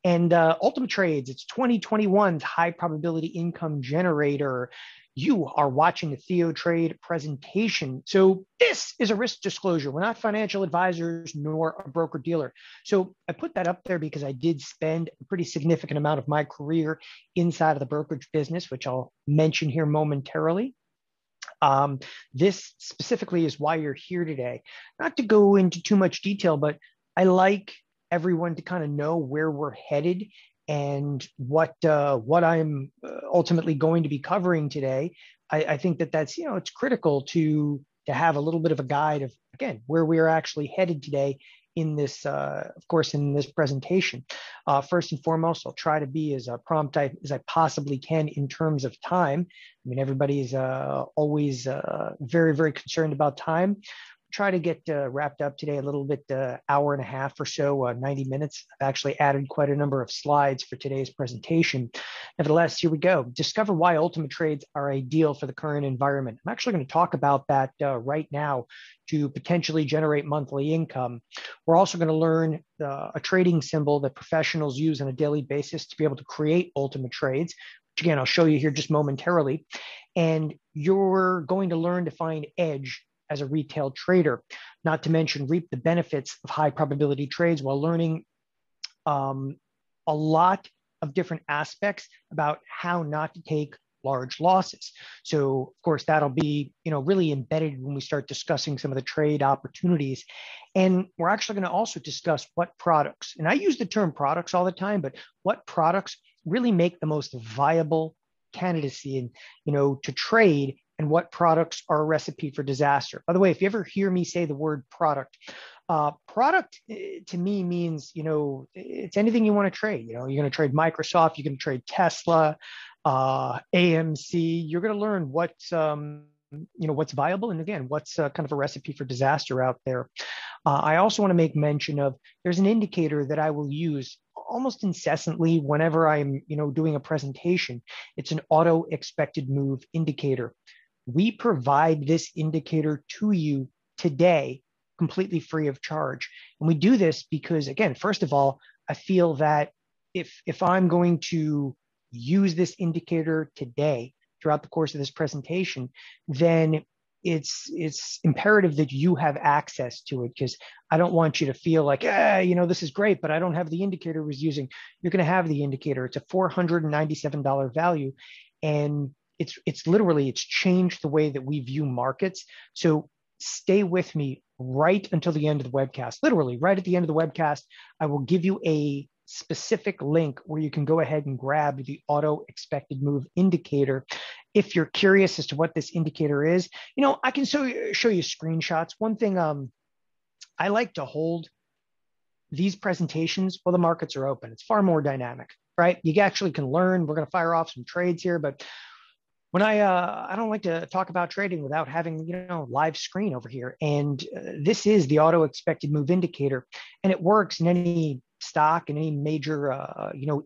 And Ultima Trades, it's 2021's high probability income generator. You are watching the TheoTrade presentation. So this is a risk disclosure. We're not financial advisors nor a broker dealer. So I put that up there because I did spend a pretty significant amount of my career inside of the brokerage business, which I'll mention here momentarily. This specifically is why you're here today. Not to go into too much detail, but I like everyone to kind of know where we're headed and what I'm ultimately going to be covering today. I think that's it's critical to have a little bit of a guide of, again, where we are actually headed today in this, of course, in this presentation. First and foremost, I'll try to be as prompt as I possibly can in terms of time. I mean, everybody's always very, very concerned about time. Try to get wrapped up today a little bit, hour and a half or so, 90 minutes. I've actually added quite a number of slides for today's presentation. Nevertheless, here we go. Discover why Ultima trades are ideal for the current environment. I'm actually going to talk about that right now to potentially generate monthly income. We're also going to learn a trading symbol that professionals use on a daily basis to be able to create Ultima trades, which again, I'll show you here just momentarily. And you're going to learn to find edge as a retail trader, not to mention reap the benefits of high probability trades while learning a lot of different aspects about how not to take large losses. So of course, that'll be, really embedded when we start discussing some of the trade opportunities. And we're actually going to also discuss what products, and I use the term products all the time, but what products really make the most viable candidacy and, to trade, and what products are a recipe for disaster. By the way, if you ever hear me say the word product, product to me means, it's anything you want to trade. You're going to trade Microsoft, you're going to trade Tesla, AMC. You're going to learn what's viable, and again, what's kind of a recipe for disaster out there. I also want to make mention of, there's an indicator that I will use almost incessantly whenever I'm, doing a presentation. It's an auto expected move indicator. We provide this indicator to you today, completely free of charge. And we do this because, again, first of all, I feel that if I'm going to use this indicator today throughout the course of this presentation, then it's imperative that you have access to it, because I don't want you to feel like, this is great, but I don't have the indicator I was using. You're going to have the indicator. It's a $497 value. And it's literally changed the way that we view markets. So stay with me right until the end of the webcast. Literally right at the end of the webcast, I will give you a specific link where you can go ahead and grab the auto expected move indicator. If you're curious as to what this indicator is, I can show you screenshots. One thing I like to hold these presentations while the markets are open. It's far more dynamic, right? You actually can learn. We're going to fire off some trades here, but when I don't like to talk about trading without having, live screen over here. And this is the auto expected move indicator, and it works in any stock and any major,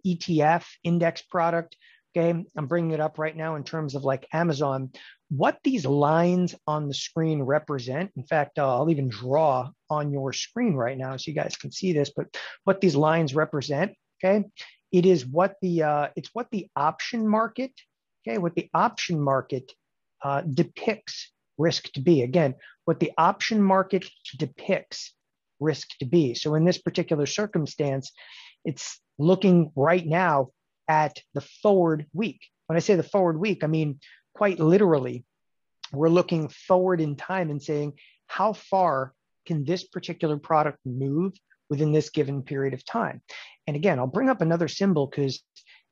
ETF index product. Okay. I'm bringing it up right now in terms of like Amazon, what these lines on the screen represent. In fact, I'll even draw on your screen right now so you guys can see this, but what these lines represent. Okay. It is what it's what the option market, what the option market depicts risk to be. Again, what the option market depicts risk to be. So in this particular circumstance, it's looking right now at the forward week. When I say the forward week, I mean, quite literally, we're looking forward in time and saying, how far can this particular product move within this given period of time? And again, I'll bring up another symbol because it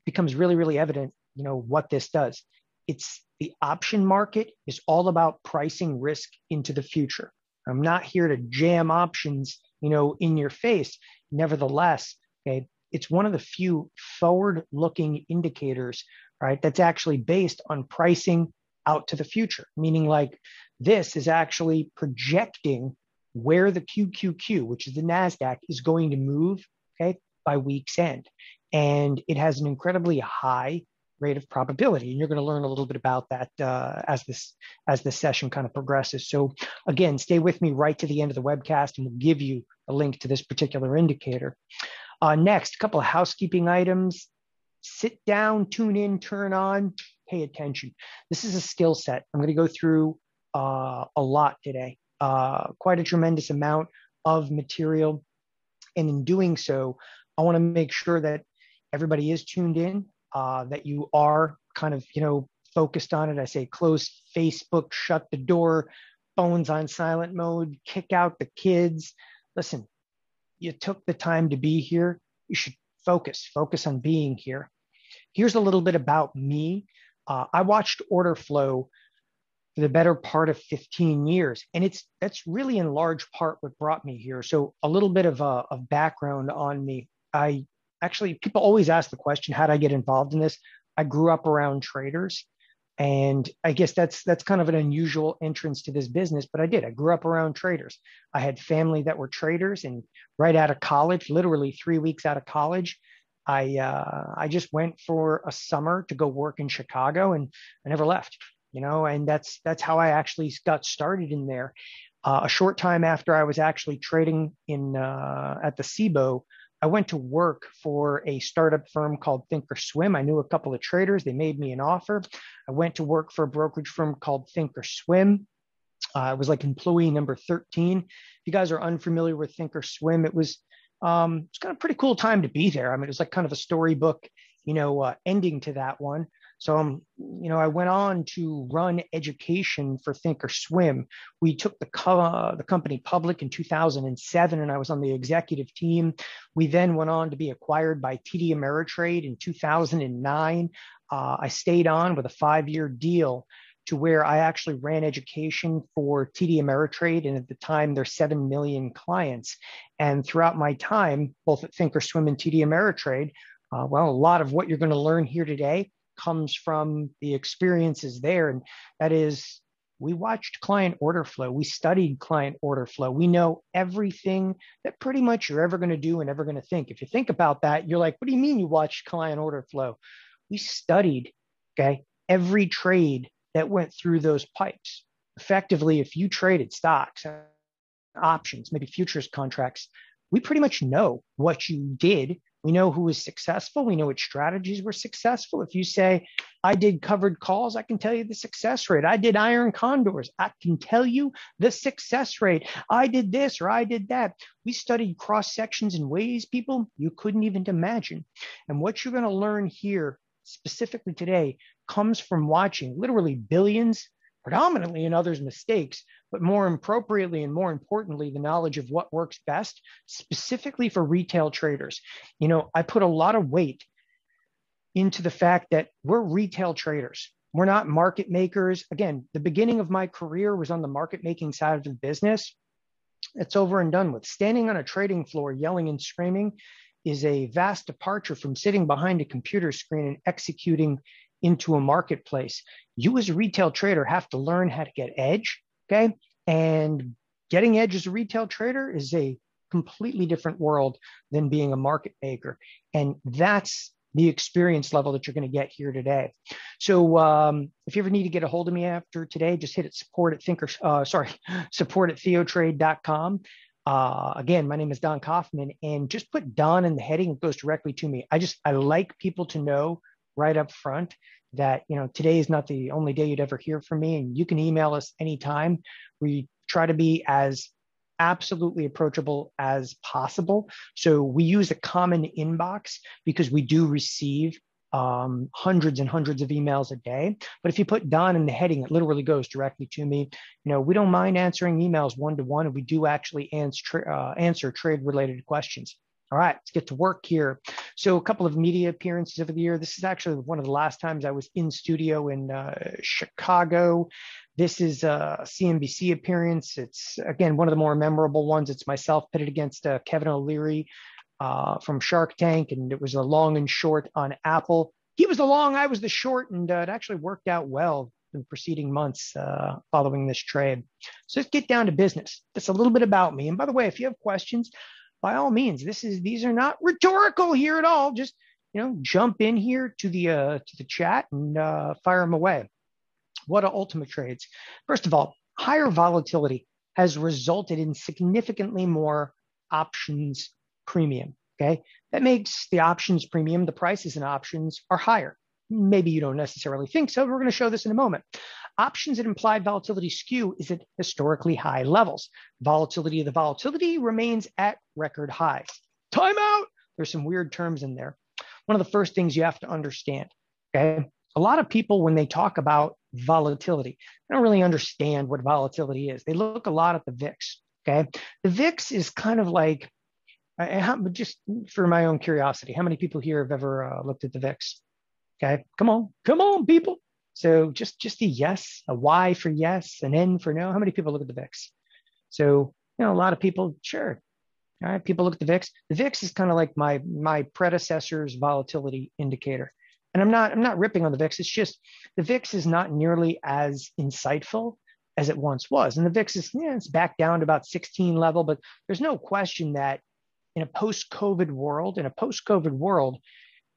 becomes really, really evident what this does. It's the option market is all about pricing risk into the future. I'm not here to jam options, in your face. Nevertheless, okay, it's one of the few forward-looking indicators, right, that's actually based on pricing out to the future, meaning like this is actually projecting where the QQQ, which is the NASDAQ, is going to move, okay, by week's end. And it has an incredibly high rate of probability. And you're going to learn a little bit about that as this session kind of progresses. So again, stay with me right to the end of the webcast and we'll give you a link to this particular indicator. Next, a couple of housekeeping items. Sit down, tune in, turn on, pay attention. This is a skill set. I'm going to go through a lot today, quite a tremendous amount of material. And in doing so, I want to make sure that everybody is tuned in, that you are kind of, focused on it. I say close Facebook, shut the door, phones on silent mode, kick out the kids. Listen, you took the time to be here. You should focus on being here. Here's a little bit about me. I watched order flow for the better part of 15 years. And that's really in large part what brought me here. So a little bit of background on me. People always ask the question, how did I get involved in this? I grew up around traders. And I guess that's kind of an unusual entrance to this business, but I did. I grew up around traders. I had family that were traders, and right out of college, literally 3 weeks out of college, I just went for a summer to go work in Chicago, and I never left. And that's how I actually got started in there. A short time after I was actually trading in at the SIBO, I went to work for a startup firm called Thinkorswim. I knew a couple of traders. They made me an offer. I went to work for a brokerage firm called Thinkorswim. I was like employee number 13. If you guys are unfamiliar with Thinkorswim, it's kind of a pretty cool time to be there. I mean, it was like kind of a storybook, ending to that one. So, I went on to run education for Thinkorswim. We took the company public in 2007, and I was on the executive team. We then went on to be acquired by TD Ameritrade in 2009. I stayed on with a 5-year deal to where I actually ran education for TD Ameritrade, and at the time, there's 7 million clients. And throughout my time, both at Thinkorswim and TD Ameritrade, a lot of what you're going to learn here today comes from the experiences there. And that is, we watched client order flow. We studied client order flow. We know everything that pretty much you're ever going to do and ever going to think. If you think about that, you're like, what do you mean you watched client order flow? We studied, every trade that went through those pipes. Effectively, if you traded stocks, options, maybe futures contracts, we pretty much know what you did. We know who was successful. We know which strategies were successful. If you say, I did covered calls, I can tell you the success rate. I did iron condors. I can tell you the success rate. I did this or I did that. We studied cross sections in ways, people, you couldn't even imagine. And what you're going to learn here specifically today comes from watching literally billions, predominantly in others' mistakes, but more appropriately and more importantly, the knowledge of what works best, specifically for retail traders. I put a lot of weight into the fact that we're retail traders. We're not market makers. Again, the beginning of my career was on the market making side of the business. It's over and done with. Standing on a trading floor, yelling and screaming is a vast departure from sitting behind a computer screen and executing into a marketplace. You as a retail trader have to learn how to get edge, And getting edge as a retail trader is a completely different world than being a market maker. And that's the experience level that you're going to get here today. So if you ever need to get a hold of me after today, just hit support at TheoTrade.com. Again, my name is Don Kaufman, and just put Don in the heading. It goes directly to me. I like people to know right up front that, today is not the only day you'd ever hear from me, and you can email us anytime. We try to be as absolutely approachable as possible. So we use a common inbox because we do receive hundreds and hundreds of emails a day. But if you put Don in the heading, it literally goes directly to me. We don't mind answering emails one-to-one, and we do actually answer trade-related questions. All right, let's get to work here. So a couple of media appearances over the year. This is actually one of the last times I was in studio in Chicago. This is a CNBC appearance. It's, again, one of the more memorable ones. It's myself pitted against Kevin O'Leary from Shark Tank, and it was a long and short on Apple. He was the long, I was the short, and it actually worked out well in the preceding months following this trade. So let's get down to business. That's a little bit about me. And by the way, if you have questions, by all means, these are not rhetorical here at all. Just, jump in here to the chat and fire them away. What are Ultima trades? First of all, higher volatility has resulted in significantly more options premium. Okay. That makes the options premium, the prices in options are higher. Maybe you don't necessarily think so. We're going to show this in a moment. Options at implied volatility skew is at historically high levels. Volatility of the volatility remains at record highs. Time out. There's some weird terms in there. One of the first things you have to understand, okay? A lot of people, when they talk about volatility, they don't really understand what volatility is. They look a lot at the VIX, okay? The VIX is kind of like, just for my own curiosity, how many people here have ever looked at the VIX? Okay, come on, people. So just a yes, a Y for yes, an N for no. How many people look at the VIX? So, a lot of people, sure. All right, people look at the VIX. The VIX is kind of like my predecessor's volatility indicator. And I'm not ripping on the VIX. It's just the VIX is not nearly as insightful as it once was. And the VIX is, it's back down to about 16 level, but there's no question that in a post-COVID world,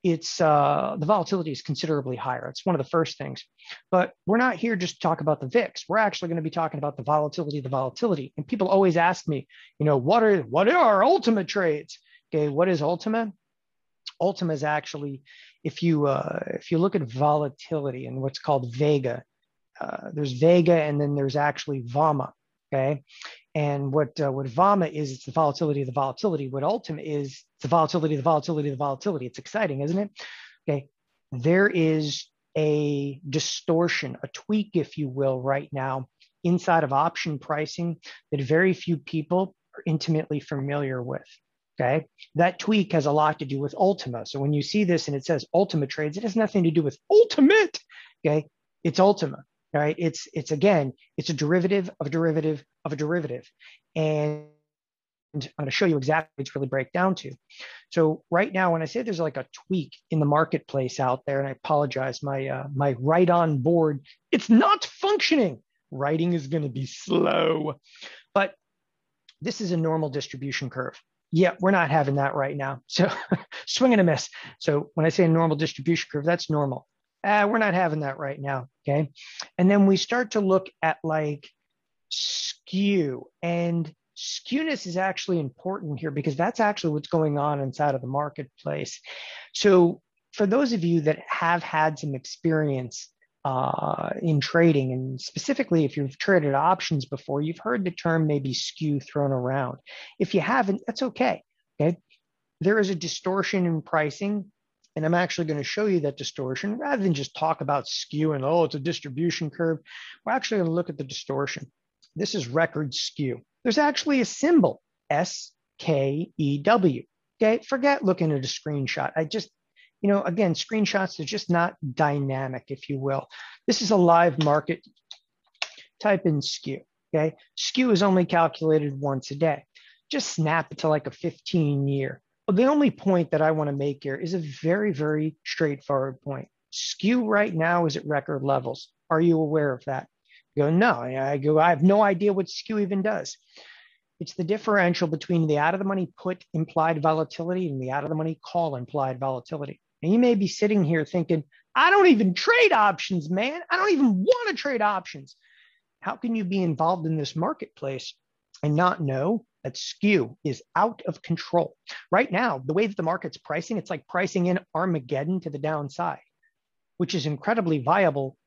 it's the volatility is considerably higher. It's one of the first things. But we're not here just to talk about the VIX. We're actually going to be talking about the volatility. And people always ask me, what are Ultima trades? Okay, what is Ultima? Ultima is actually, if you look at volatility and what's called Vega, there's Vega and then there's actually Vama. Okay. And what Vama is, it's the volatility of the volatility. What Ultima is, it's the volatility of the volatility of the volatility. It's exciting, isn't it? Okay. There is a distortion, a tweak, if you will, right now inside of option pricing that very few people are intimately familiar with. Okay. That tweak has a lot to do with Ultima. So when you see this and it says Ultima trades, it has nothing to do with ultimate. Okay. It's Ultima. All right. It's a derivative of a derivative of a derivative. And I'm going to show you exactly what it's really break down to. So right now, when I say there's like a tweak in the marketplace out there, and I apologize, my write on board, it's not functioning. Writing is going to be slow, but this is a normal distribution curve. Yeah, we're not having that right now. So swing and a miss. So when I say a normal distribution curve, that's normal. We're not having that right now. Okay. And then we start to look at like skew, and skewness is actually important here because that's actually what's going on inside of the marketplace. So for those of you that have had some experience in trading, and specifically if you've traded options before, you've heard the term maybe skew thrown around. If you haven't, that's okay. Okay. There is a distortion in pricing. And I'm actually going to show you that distortion rather than just talk about skew and, it's a distribution curve. We're actually going to look at the distortion. This is record skew. There's actually a symbol, SKEW. Okay, forget looking at a screenshot. Again, screenshots are just not dynamic, if you will. This is a live market. Type in skew. Okay, skew is only calculated once a day. Just snap it to like a 15-year. The only point that I want to make here is a very, very straightforward point. Skew right now is at record levels. Are you aware of that? You go, no. I have no idea what skew even does. It's the differential between the out of the money put implied volatility and the out of the money call implied volatility. And you may be sitting here thinking, I don't even trade options, man. I don't even want to trade options. How can you be involved in this marketplace and not know that skew is out of control? Right now, the way that the market's pricing, it's like pricing in Armageddon to the downside, which is incredibly viable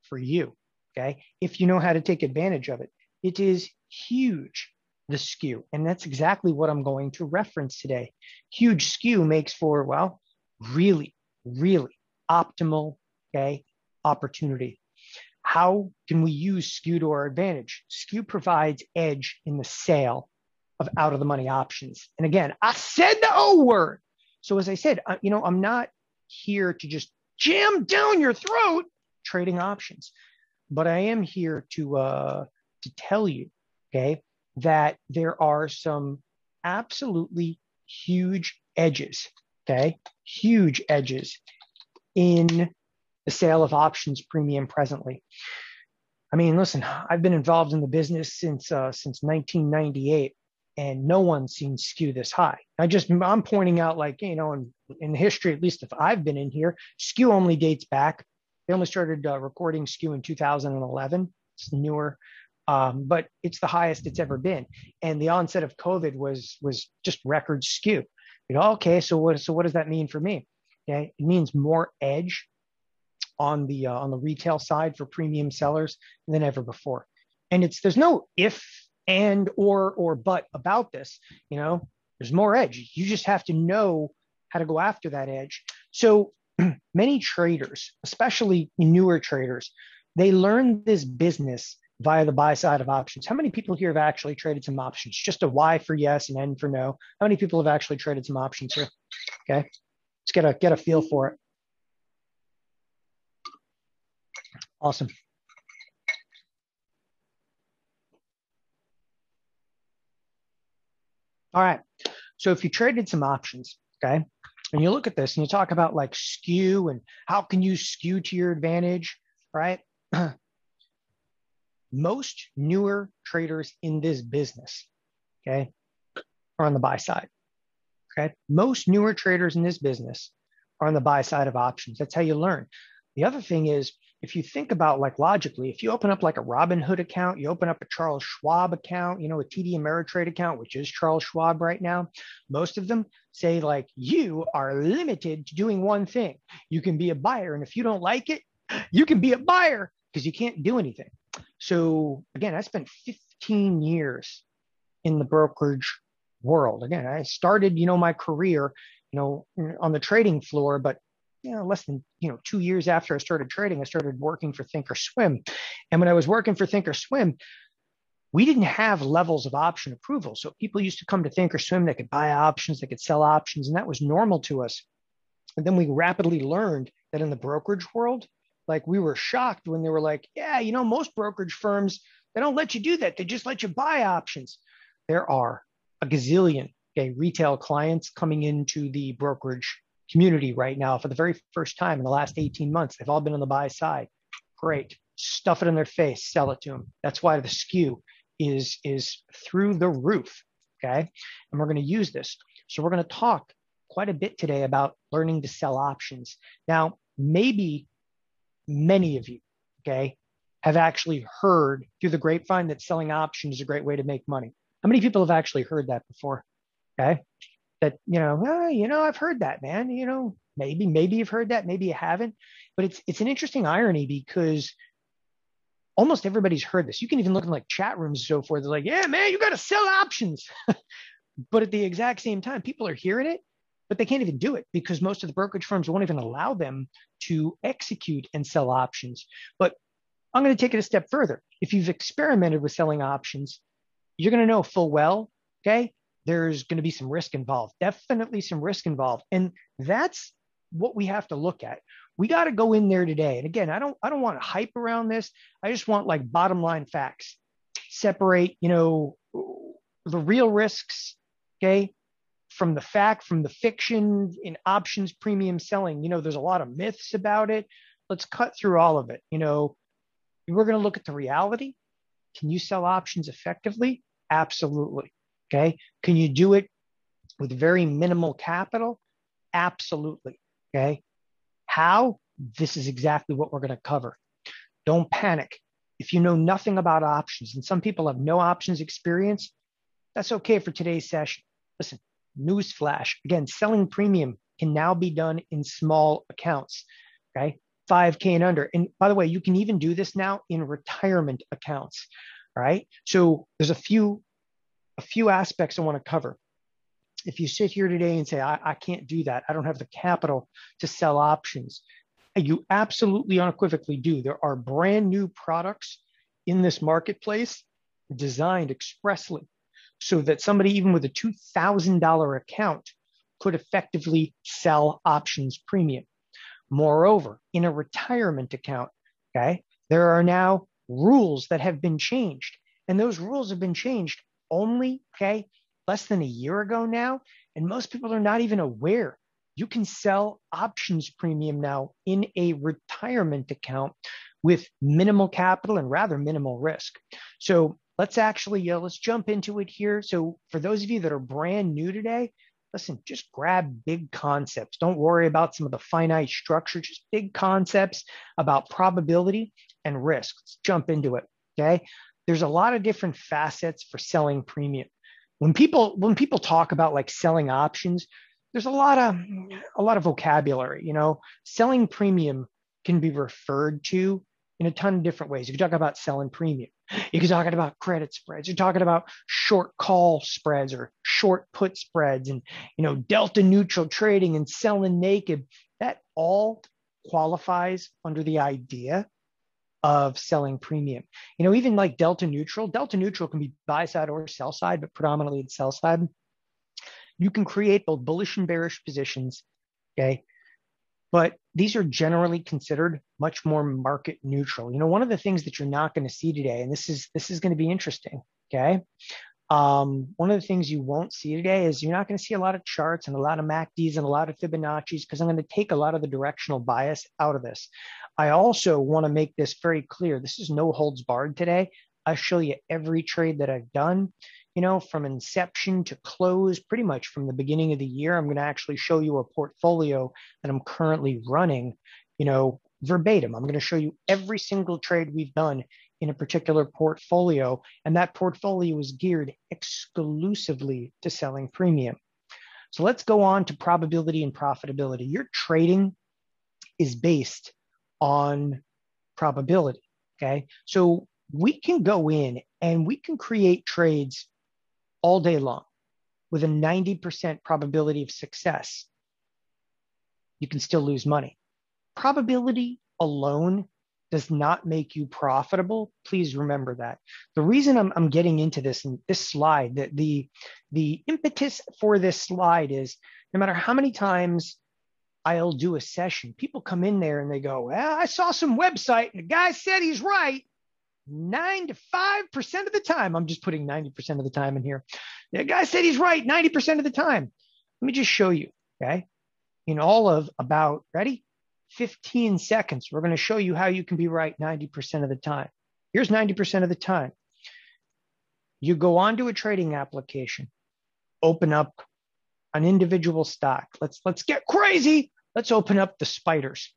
for you, okay? If you know how to take advantage of it. It is huge, the skew. And that's exactly what I'm going to reference today. Huge skew makes for, really, really optimal, okay, opportunity. How can we use skew to our advantage? Skew provides edge in the sale of out of the money options. And again, I said the O word. So as I said, I'm not here to just jam down your throat trading options, but I am here to tell you, okay, that there are some absolutely huge edges, okay, huge edges in the sale of options premium presently. I mean, listen, I've been involved in the business since 1998, and no one's seen skew this high. I'm pointing out, like, in history, at least if I've been in here, skew only dates back. They only started recording skew in 2011. It's newer, but it's the highest it's ever been. And the onset of COVID was just record skew. You go, okay, so what does that mean for me? Okay, it means more edge on the retail side for premium sellers than ever before. And there's no if and or but about this. You know, there's more edge. You just have to know how to go after that edge. So many traders, especially newer traders, they learn this business via the buy side of options. How many people here have actually traded some options? Just a Y for yes and N for no. How many people have actually traded some options here? Okay, let's get a feel for it. Awesome. All right. So if you traded some options, okay, and you look at this and you talk about like skew and how can you skew to your advantage, right? Most newer traders in this business, okay, are on the buy side. Okay. Most newer traders in this business are on the buy side of options. That's how you learn. The other thing is, if you think about like logically, if you open up like a Robinhood account, you open up a Charles Schwab account, you know, a TD Ameritrade account, which is Charles Schwab right now, most of them say like you are limited to doing one thing. You can be a buyer. And if you don't like it, you can be a buyer because you can't do anything. So again, I spent 15 years in the brokerage world. Again, I started, you know, my career, you know, on the trading floor, but less than 2 years after I started trading, I started working for Thinkorswim. And when I was working for Thinkorswim, we didn't have levels of option approval. So people used to come to Thinkorswim, they could buy options, they could sell options, and that was normal to us. And then we rapidly learned that in the brokerage world, like we were shocked when they were like, yeah, most brokerage firms, they don't let you do that. They just let you buy options. There are a gazillion retail clients coming into the brokerage community right now for the very first time in the last 18 months. They've all been on the buy side. Great. Stuff it in their face, sell it to them. That's why the skew is through the roof. Okay. And we're going to use this. So we're going to talk quite a bit today about learning to sell options. Now, maybe many of you, okay, have actually heard through the grapevine that selling options is a great way to make money. How many people have actually heard that before? Okay. That, I've heard that, man. Maybe you've heard that, maybe you haven't. But it's an interesting irony because almost everybody's heard this. You can even look in like chat rooms and so forth. They're like, yeah, man, you got to sell options. But at the exact same time, people are hearing it, but they can't even do it because most of the brokerage firms won't even allow them to execute and sell options. But I'm going to take it a step further. If you've experimented with selling options, you're going to know full well, okay, there's going to be some risk involved, definitely some risk involved. And that's what we have to look at. We got to go in there today. And again, I don't want to hype around this. I just want like bottom line facts, separate, the real risks, okay, from the fiction in options premium selling. There's a lot of myths about it. Let's cut through all of it. We're going to look at the reality. Can you sell options effectively? Absolutely. Okay. Can you do it with very minimal capital? Absolutely. Okay. How? This is exactly what we're going to cover. Don't panic. If you know nothing about options, and some people have no options experience, that's okay for today's session. Listen, newsflash. Again, selling premium can now be done in small accounts. Okay. 5K and under. And by the way, you can even do this now in retirement accounts. All right. So there's a few aspects I want to cover. If you sit here today and say, I can't do that, I don't have the capital to sell options, you absolutely unequivocally do. There are brand new products in this marketplace designed expressly so that somebody even with a $2,000 account could effectively sell options premium. Moreover, in a retirement account, okay, there are now rules that have been changed. And those rules have been changed only, okay, less than a year ago now. And most people are not even aware. You can sell options premium now in a retirement account with minimal capital and rather minimal risk. So let's jump into it here. So for those of you that are brand new today, listen, just grab big concepts. Don't worry about some of the finite structure, just big concepts about probability and risk. Let's jump into it, okay? There's a lot of different facets for selling premium. When people talk about like selling options, there's a lot of vocabulary. Selling premium can be referred to in a ton of different ways. You can talk about selling premium. You can talk about credit spreads. You're talking about short call spreads or short put spreads, and delta neutral trading and selling naked. That all qualifies under the idea of selling premium. Even like delta neutral. Delta neutral can be buy side or sell side, but predominantly it's sell side. You can create both bullish and bearish positions. Okay. But these are generally considered much more market neutral. One of the things that you're not going to see today, and this is going to be interesting. Okay. One of the things you won't see today is you're not going to see a lot of charts and a lot of MACDs and a lot of Fibonacci's, because I'm going to take a lot of the directional bias out of this. I also want to make this very clear. This is no holds barred today. I show you every trade that I've done, from inception to close, pretty much from the beginning of the year. I'm going to actually show you a portfolio that I'm currently running, verbatim. I'm going to show you every single trade we've done in a particular portfolio, and that portfolio is geared exclusively to selling premium. So let's go on to probability and profitability. Your trading is based on probability, okay? So we can go in and we can create trades all day long with a 90% probability of success. You can still lose money. Probability alone does not make you profitable. Please remember that. The reason I'm getting into this in this slide, that the impetus for this slide is, no matter how many times I'll do a session, people come in there and they go, well, I saw some website and the guy said he's right 95% of the time. I'm just putting 90% of the time in here. The guy said he's right 90% of the time. Let me just show you, okay? In all of about, ready? 15 seconds, we're going to show you how you can be right 90% of the time. Here's 90% of the time. You go onto a trading application, open up an individual stock. Let's get crazy. Let's open up the spiders.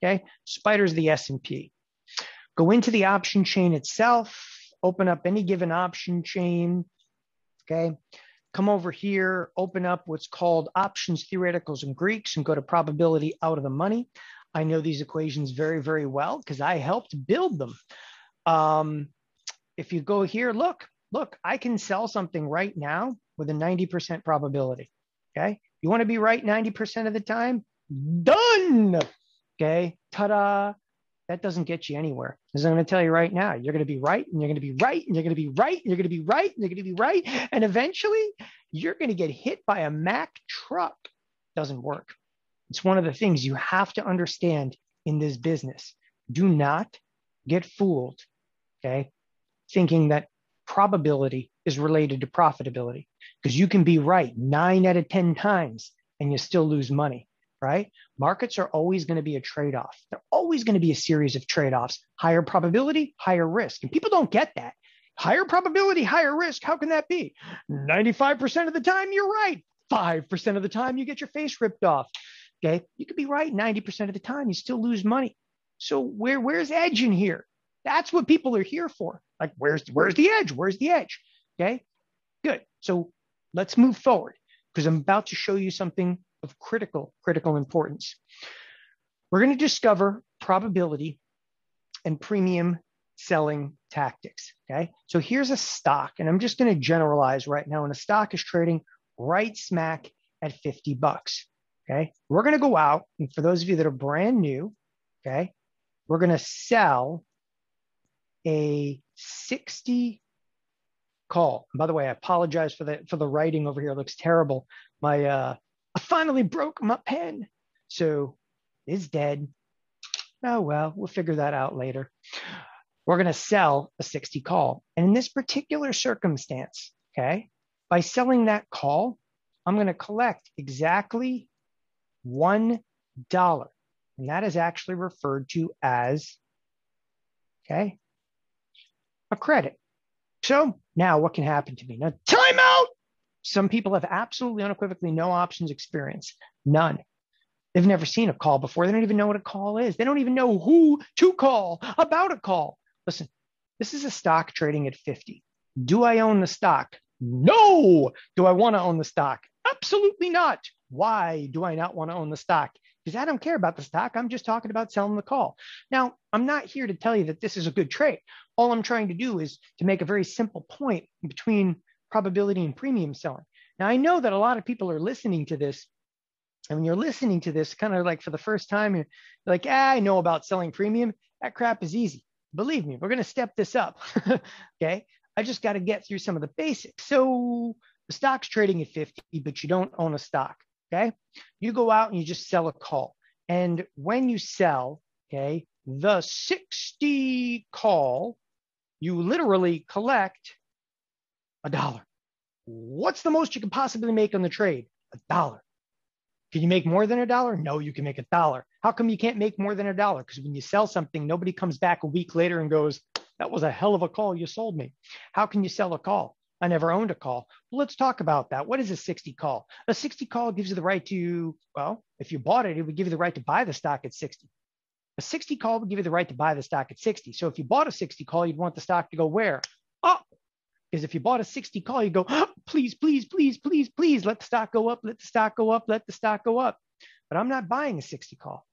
Okay, spiders, the S&P. Go into the option chain itself, open up any given option chain. Okay, come over here, open up what's called options, theoreticals, and Greeks, and go to probability out of the money. I know these equations very, very well because I helped build them. If you go here, look, I can sell something right now with a 90% probability. Okay, you want to be right 90% of the time? Done. Okay, ta-da. That doesn't get you anywhere. As I'm going to tell you right now, you're going to be right, and you're going to be right, and you're going to be right, and you're going to be right, and you're going to be right. And eventually, you're going to get hit by a Mack truck. Doesn't work. It's one of the things you have to understand in this business. Do not get fooled, okay, thinking that probability is related to profitability, because you can be right 9 out of 10 times and you still lose money. Right? Markets are always going to be a trade-off. They're always going to be a series of trade-offs. Higher probability, higher risk. And people don't get that. Higher probability, higher risk. How can that be? 95% of the time, you're right. 5% of the time, you get your face ripped off. Okay? You could be right 90% of the time. You still lose money. So where's edge in here? That's what people are here for. Like, where's the edge? Where's the edge? Okay? Good. So let's move forward, because I'm about to show you something of critical importance. We're going to discover probability and premium selling tactics. Okay. So here's a stock, and I'm just going to generalize right now. And a stock is trading right smack at $50. Okay. We're going to go out, and for those of you that are brand new, okay, we're going to sell a 60 call. And by the way, I apologize for the writing over here. It looks terrible. I finally broke my pen. So it's dead. Oh, well, we'll figure that out later. We're going to sell a 60 call. And in this particular circumstance, okay, by selling that call, I'm going to collect exactly $1. And that is actually referred to as, okay, a credit. So now what can happen to me? Now, time out. Some people have absolutely unequivocally no options experience, none. They've never seen a call before. They don't even know what a call is. They don't even know who to call about a call. Listen, this is a stock trading at 50. Do I own the stock? No. Do I want to own the stock? Absolutely not. Why do I not want to own the stock? Because I don't care about the stock. I'm just talking about selling the call. Now, I'm not here to tell you that this is a good trade. All I'm trying to do is to make a very simple point between probability and premium selling. Now, I know that a lot of people are listening to this. And when you're listening to this kind of like for the first time, you're like, I know about selling premium. That crap is easy. Believe me, we're going to step this up. Okay. I just got to get through some of the basics. So the stock's trading at 50, but you don't own a stock. Okay. You go out and you just sell a call. And when you sell, okay, the 60 call, you literally collect $1. What's the most you can possibly make on the trade? $1. Can you make more than $1? No, you can make $1. How come you can't make more than $1? Because when you sell something, nobody comes back a week later and goes, that was a hell of a call you sold me. How can you sell a call? I never owned a call. Well, let's talk about that. What is a 60 call? A 60 call gives you the right to, well, if you bought it, it would give you the right to buy the stock at 60. A 60 call would give you the right to buy the stock at 60. So if you bought a 60 call, you'd want the stock to go where? Up. Because if you bought a 60 call, you go, oh, please, please, please, please, please, let the stock go up, let the stock go up, let the stock go up. But I'm not buying a 60 call.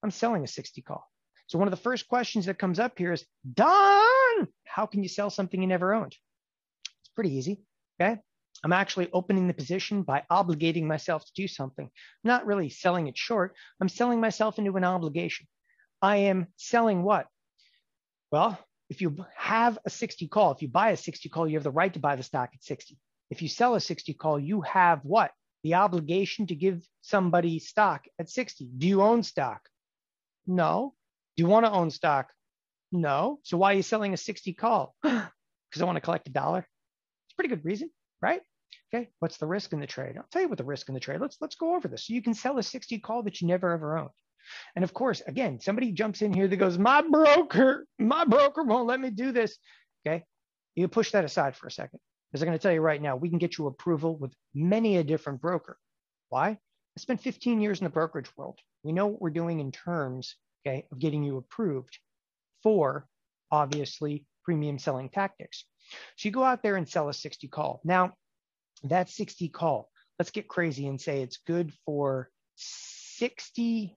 I'm selling a 60 call. So one of the first questions that comes up here is, Don, how can you sell something you never owned? It's pretty easy, okay? I'm actually opening the position by obligating myself to do something. I'm not really selling it short. I'm selling myself into an obligation. I am selling what? Well, if you have a 60 call, if you buy a 60 call, you have the right to buy the stock at 60. If you sell a 60 call, you have what? The obligation to give somebody stock at 60. Do you own stock? No. Do you want to own stock? No. So why are you selling a 60 call? Because I want to collect $1. It's a pretty good reason, right? Okay. What's the risk in the trade? I'll tell you what the risk in the trade. Let's go over this. So you can sell a 60 call that you never ever owned. And of course, again, somebody jumps in here that goes, my broker won't let me do this. Okay. You push that aside for a second. Because I'm going to tell you right now, we can get you approval with many a different broker. Why? I spent 15 years in the brokerage world. We know what we're doing in terms, okay, of getting you approved for, obviously, premium selling tactics. So you go out there and sell a 60 call. Now, that 60 call, let's get crazy and say it's good for 60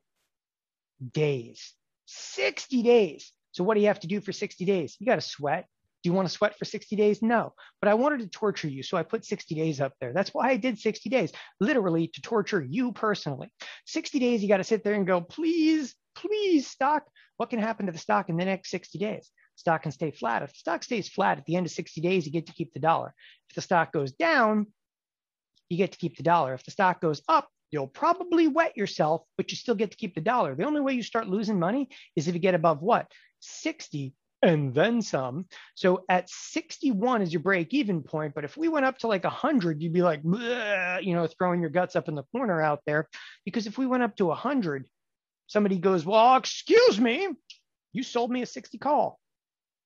days. 60 days. So what do you have to do for 60 days? You got to sweat. Do you want to sweat for 60 days? No. But I wanted to torture you, so I put 60 days up there. That's why I did 60 days, literally to torture you personally. 60 days, you got to sit there and go, please, please, stock. What can happen to the stock in the next 60 days? Stock can stay flat. If the stock stays flat at the end of 60 days, you get to keep the $1. If the stock goes down, you get to keep the $1. If the stock goes up, you'll probably wet yourself, but you still get to keep the $1. The only way you start losing money is if you get above what? 60 and then some. So at 61 is your break even point. But if we went up to like 100, you'd be like, throwing your guts up in the corner out there. Because if we went up to 100, somebody goes, well, excuse me, you sold me a 60 call.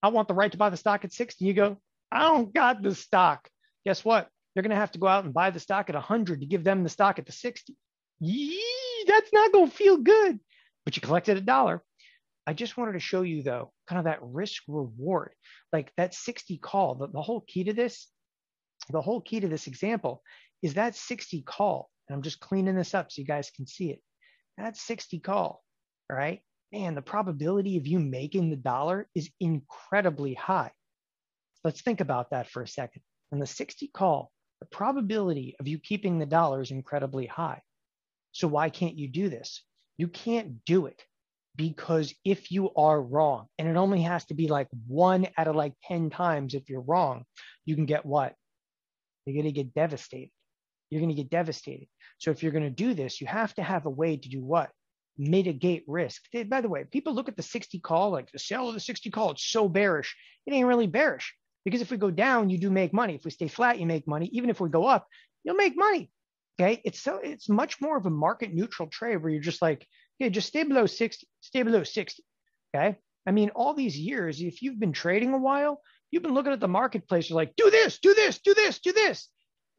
I want the right to buy the stock at 60. You go, I don't got the stock. Guess what? They're going to have to go out and buy the stock at 100 to give them the stock at the 60. Yee, that's not going to feel good. But you collected $1. I just wanted to show you, though, kind of that risk reward, like that 60 call. The whole key to this example is that 60 call. And I'm just cleaning this up so you guys can see it. That 60 call, all right? Man, the probability of you making the $1 is incredibly high. Let's think about that for a second. On the 60 call, the probability of you keeping the $1 is incredibly high. So why can't you do this? You can't do it because if you are wrong, and it only has to be like 1 out of like 10 times if you're wrong, you can get what? You're going to get devastated. You're going to get devastated. So if you're going to do this, you have to have a way to do what? Mitigate risk. By the way, people look at the 60 call, like the sell of the 60 call, it's so bearish. It ain't really bearish. Because if we go down, you do make money. If we stay flat, you make money. Even if we go up, you'll make money. Okay. It's much more of a market neutral trade where you're just like, yeah, just stay below 60, stay below 60. Okay. I mean, all these years, if you've been trading a while, you've been looking at the marketplace. You're like, do this, do this, do this, do this.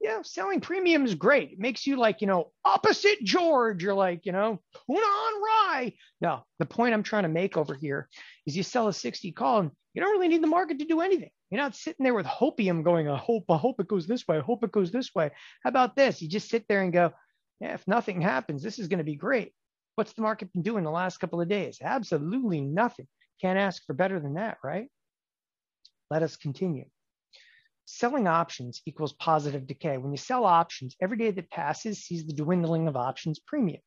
Yeah. Selling premium is great. It makes you like, opposite George. You're like, tuna on rye. No, the point I'm trying to make over here is you sell a 60 call and you don't really need the market to do anything. You're not sitting there with hopium going, I hope it goes this way. I hope it goes this way. How about this? You just sit there and go, yeah, if nothing happens, this is going to be great. What's the market been doing the last couple of days? Absolutely nothing. Can't ask for better than that, right? Let us continue. Selling options equals positive decay. When you sell options, every day that passes sees the dwindling of options premium.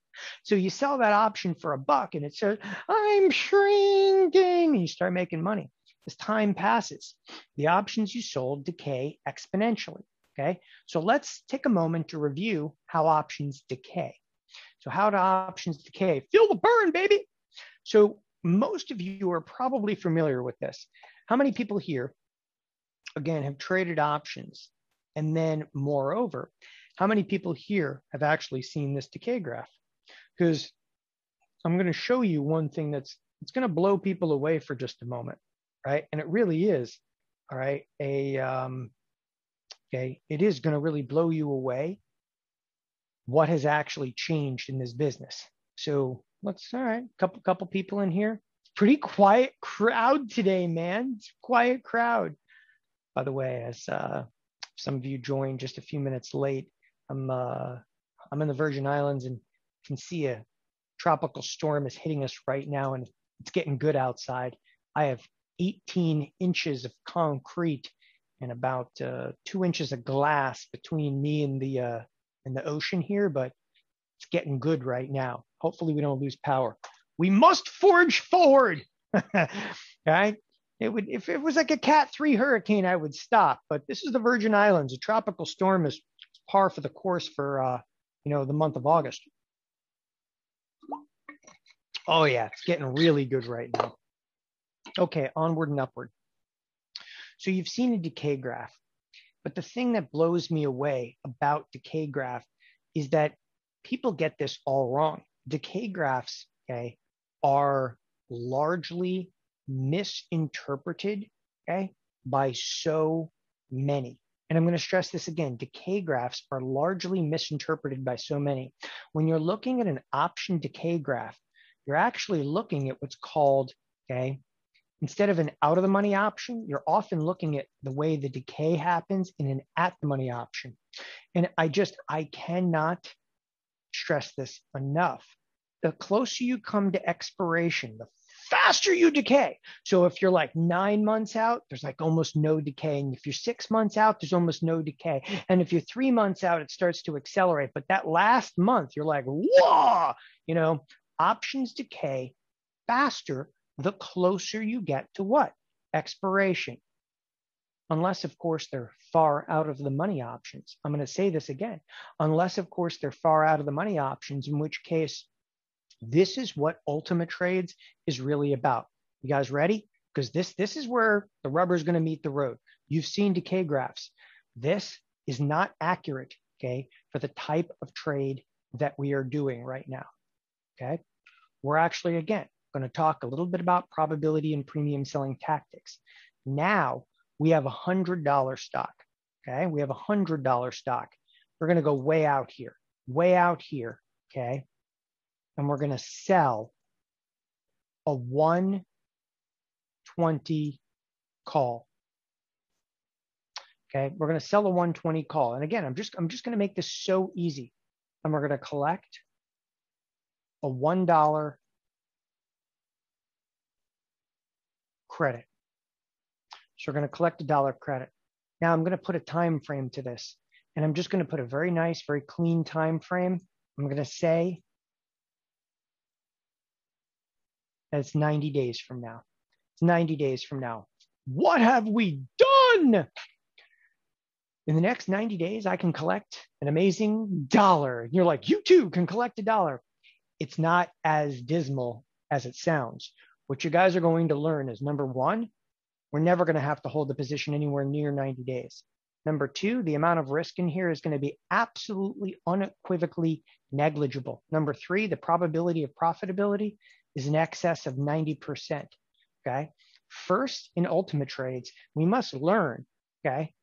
So you sell that option for $1 and it says, I'm shrinking, and you start making money. As time passes, the options you sold decay exponentially, okay? So let's take a moment to review how options decay. So how do options decay? Feel the burn, baby. So most of you are probably familiar with this. How many people here, again, have traded options? And then moreover, how many people here have actually seen this decay graph? Because I'm going to show you one thing it's going to blow people away for just a moment, right? And it really is, all right, okay, it is going to really blow you away what has actually changed in this business. So all right, couple people in here. It's a pretty quiet crowd today, man. It's a quiet crowd. By the way, as some of you joined just a few minutes late, I'm in the Virgin Islands and can see a tropical storm is hitting us right now, and it's getting good outside. I have 18 inches of concrete and about 2 inches of glass between me and the ocean here, but it's getting good right now. Hopefully we don't lose power. We must forge forward. Right? If it was like a Cat 3 hurricane, I would stop. But this is the Virgin Islands. A tropical storm is par for the course for the month of August. Oh yeah, it's getting really good right now. Okay, onward and upward. So you've seen a decay graph, but the thing that blows me away about decay graph is that people get this all wrong. Decay graphs, okay, are largely misinterpreted, okay, by so many. And I'm going to stress this again. Decay graphs are largely misinterpreted by so many. When you're looking at an option decay graph, you're actually looking at what's called, okay, instead of an out of the money option, you're often looking at the way the decay happens in an at the money option. And I cannot stress this enough. The closer you come to expiration, the faster you decay. So if you're like 9 months out, there's like almost no decay. And if you're 6 months out, there's almost no decay. And if you're 3 months out, it starts to accelerate. But that last month, you're like, whoa, options decay faster the closer you get to what? Expiration. Unless, of course, they're far out of the money options. I'm going to say this again. Unless, of course, they're far out of the money options, in which case, this is what Ultima Trades is really about. You guys ready? Because this is where the rubber is going to meet the road. You've seen decay graphs. This is not accurate, okay, for the type of trade that we are doing right now, okay? We're actually, again, going to talk a little bit about probability and premium selling tactics. Now we have $100 stock, okay? We have $100 stock. We're going to go way out here, okay? And we're going to sell a 120 call. Okay, we're going to sell a 120 call. And again, I'm just going to make this so easy. And we're going to collect a $1 credit. So we're going to collect $1 credit. Now I'm going to put a time frame to this. And I'm just going to put a very nice, very clean time frame. I'm going to say that's 90 days from now. It's 90 days from now. What have we done? In the next 90 days, I can collect an amazing $1. And you're like, you too can collect $1. It's not as dismal as it sounds. What you guys are going to learn is, number one, we're never going to have to hold the position anywhere near 90 days. Number two, the amount of risk in here is going to be absolutely unequivocally negligible. Number three, the probability of profitability is in excess of 90%, okay? First, in Ultima Trades, we must learn, okay,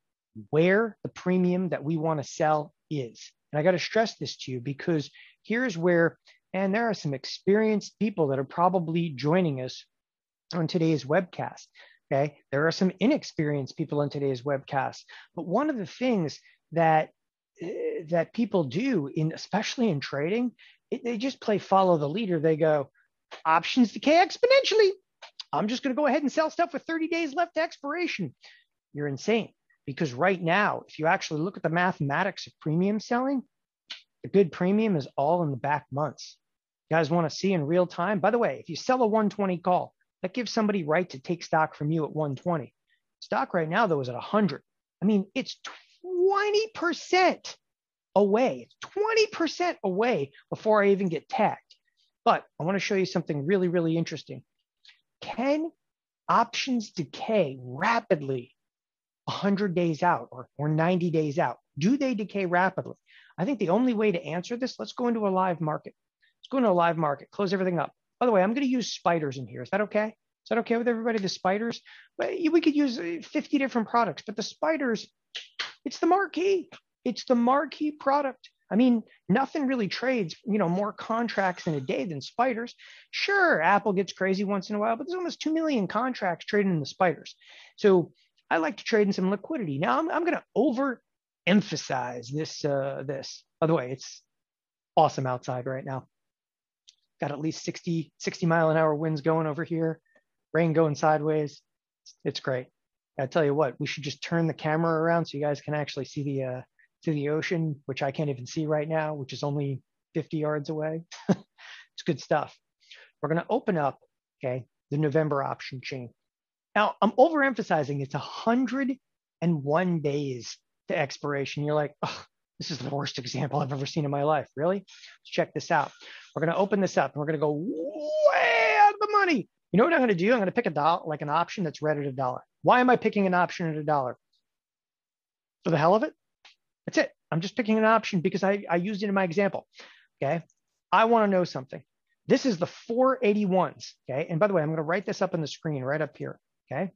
where the premium that we want to sell is. And I got to stress this to you because here's where, and there are some experienced people that are probably joining us on today's webcast. Okay. There are some inexperienced people in today's webcast, but one of the things that that people do especially in trading, they just play follow the leader. They go, options decay exponentially. I'm just going to go ahead and sell stuff with 30 days left to expiration. You're insane, because right now, if you actually look at the mathematics of premium selling, the good premium is all in the back months. You guys want to see in real time? By the way, if you sell a 120 call, that gives somebody right to take stock from you at 120. Stock right now, though, is at 100. I mean, it's 20% away. It's 20% away before I even get tagged. But I want to show you something really, really interesting. Can options decay rapidly 100 days out or 90 days out? Do they decay rapidly? I think the only way to answer this, let's go into a live market. Let's go into a live market, close everything up. By the way, I'm going to use spiders in here. Is that okay? Is that okay with everybody? The spiders? We could use 50 different products, but the spiders, it's the marquee. It's the marquee product. I mean, nothing really trades, more contracts in a day than spiders. Sure, Apple gets crazy once in a while, but there's almost 2 million contracts trading in the spiders. So I like to trade in some liquidity. Now I'm going to overemphasize this. By the way, it's awesome outside right now. Got at least 60 mile an hour winds going over here, rain going sideways. It's great. I tell you what, we should just turn the camera around so you guys can actually see the ocean, which I can't even see right now, which is only 50 yards away. It's good stuff. We're going to open up, okay, the November option chain. Now, I'm overemphasizing it's 101 days to expiration. You're like, oh, this is the worst example I've ever seen in my life. Really? Let's check this out. We're going to open this up and we're going to go way out of the money. You know what I'm going to do? I'm going to pick an option that's read at $1. Why am I picking an option at $1? For the hell of it? That's it. I'm just picking an option because I used it in my example. Okay. I want to know something. This is the 481's. Okay. And by the way, I'm going to write this up on the screen right up here. Okay.